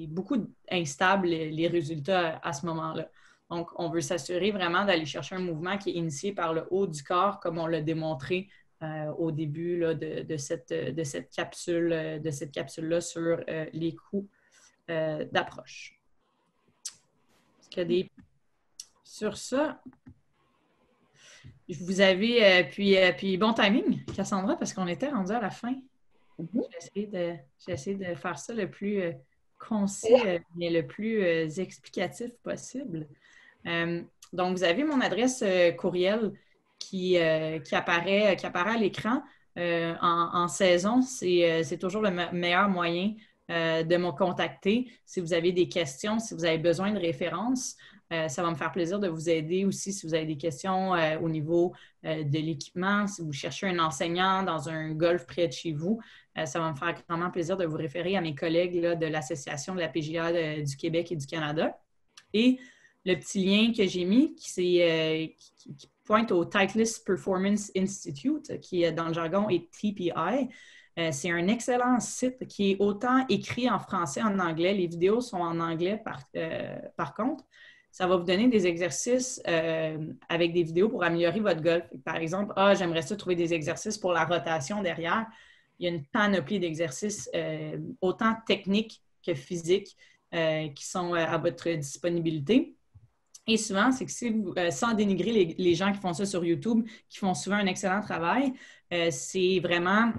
beaucoup instables les résultats à ce moment-là. Donc, on veut s'assurer vraiment d'aller chercher un mouvement qui est initié par le haut du corps, comme on l'a démontré au début là, de cette capsule-là sur les coups d'approche. Sur ça, vous avez, puis bon timing, Cassandra, parce qu'on était rendu à la fin. J'ai essayé de faire ça le plus concis, mais le plus explicatif possible. Donc, vous avez mon adresse courriel qui apparaît à l'écran. En saison, c'est toujours le meilleur moyen de me contacter. Si vous avez des questions, si vous avez besoin de références, ça va me faire plaisir de vous aider aussi si vous avez des questions au niveau de l'équipement, si vous cherchez un enseignant dans un golf près de chez vous. Ça va me faire vraiment plaisir de vous référer à mes collègues là, de l'Association de la PGA du Québec et du Canada. Et le petit lien que j'ai mis qui pointe au Titleist Performance Institute, qui dans le jargon est TPI. C'est un excellent site qui est autant écrit en français qu'en anglais. Les vidéos sont en anglais par contre. Ça va vous donner des exercices avec des vidéos pour améliorer votre golf. Par exemple, j'aimerais ça trouver des exercices pour la rotation derrière. Il y a une panoplie d'exercices autant techniques que physiques qui sont à votre disponibilité. Et souvent, c'est que si vous, sans dénigrer les gens qui font ça sur YouTube, qui font souvent un excellent travail, c'est vraiment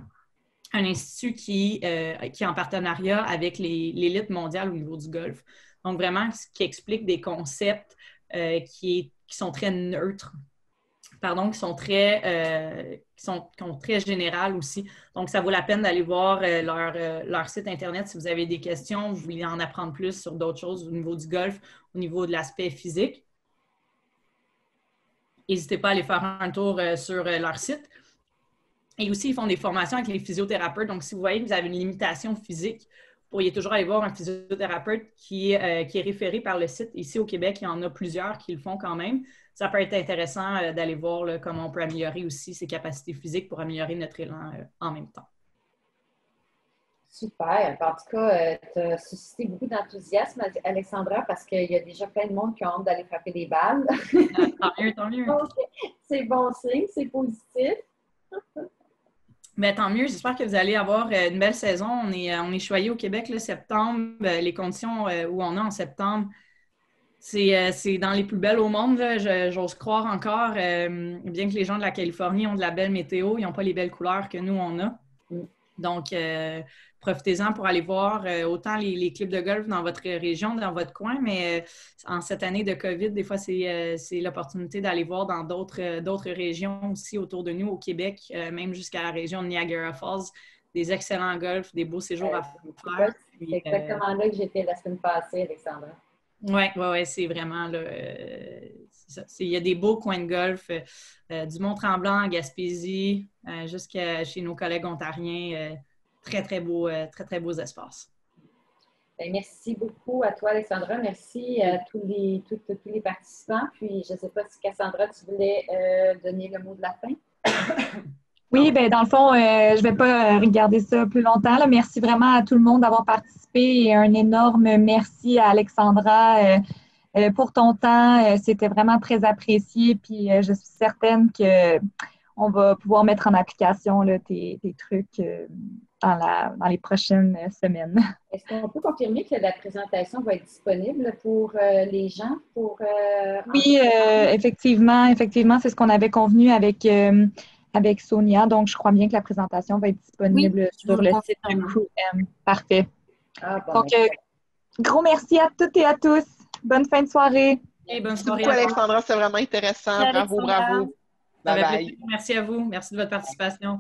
un institut qui est en partenariat avec l'élite mondiale au niveau du golf. Donc, vraiment, ce qui explique des concepts qui sont très neutres, qui sont très générales aussi. Donc, ça vaut la peine d'aller voir leur site Internet si vous avez des questions, vous voulez en apprendre plus sur d'autres choses au niveau du golf, au niveau de l'aspect physique. N'hésitez pas à aller faire un tour sur leur site. Et aussi, ils font des formations avec les physiothérapeutes. Donc, si vous voyez que vous avez une limitation physique, vous pourriez toujours aller voir un physiothérapeute qui est référé par le site. Ici, au Québec, il y en a plusieurs qui le font quand même. Ça peut être intéressant d'aller voir là, comment on peut améliorer aussi ses capacités physiques pour améliorer notre élan en même temps. Super. En tout cas, tu as suscité beaucoup d'enthousiasme, Alexandra, parce qu'il y a déjà plein de monde qui ont hâte d'aller frapper des balles. Tant mieux, tant mieux. Donc, c'est bon signe, c'est positif. Bien, tant mieux. J'espère que vous allez avoir une belle saison. On est choyé au Québec, là, septembre. Les conditions où on est en septembre, c'est dans les plus belles au monde. J'ose croire encore. Bien que les gens de la Californie ont de la belle météo, ils n'ont pas les belles couleurs que nous, on a. Donc, profitez-en pour aller voir autant les clubs de golf dans votre région, dans votre coin, mais en cette année de COVID, des fois, c'est l'opportunité d'aller voir dans d'autres régions aussi autour de nous, au Québec, même jusqu'à la région de Niagara Falls, des excellents golfs, des beaux séjours à faire. C'est exactement là que j'étais la semaine passée, Alexandra. Oui, c'est vraiment là. Il y a des beaux coins de golf, du Mont-Tremblant, Gaspésie, jusqu'à chez nos collègues ontariens. Très, très beaux espaces. Bien, merci beaucoup à toi, Alexandra. Merci à tous les participants. Puis, je ne sais pas si, Cassandra, tu voulais donner le mot de la fin? Oui, bien, dans le fond, je ne vais pas regarder ça plus longtemps. Là. Merci vraiment à tout le monde d'avoir participé et un énorme merci à Alexandra pour ton temps. C'était vraiment très apprécié. Puis, je suis certaine qu'on va pouvoir mettre en application là, tes trucs dans les prochaines semaines. Est-ce qu'on peut confirmer que la présentation va être disponible pour les gens? Oui, effectivement, c'est ce qu'on avait convenu avec avec Sonia. Donc, je crois bien que la présentation va être disponible sur le site de Crew-M. Parfait. Donc, gros merci à toutes et à tous. Bonne fin de soirée. Et bonne Merci soirée. beaucoup, Alexandra. C'est vraiment intéressant. Merci, Bravo, Alexandra. bravo. Ça fait Bye bye. plaisir. Merci à vous. Merci de votre participation.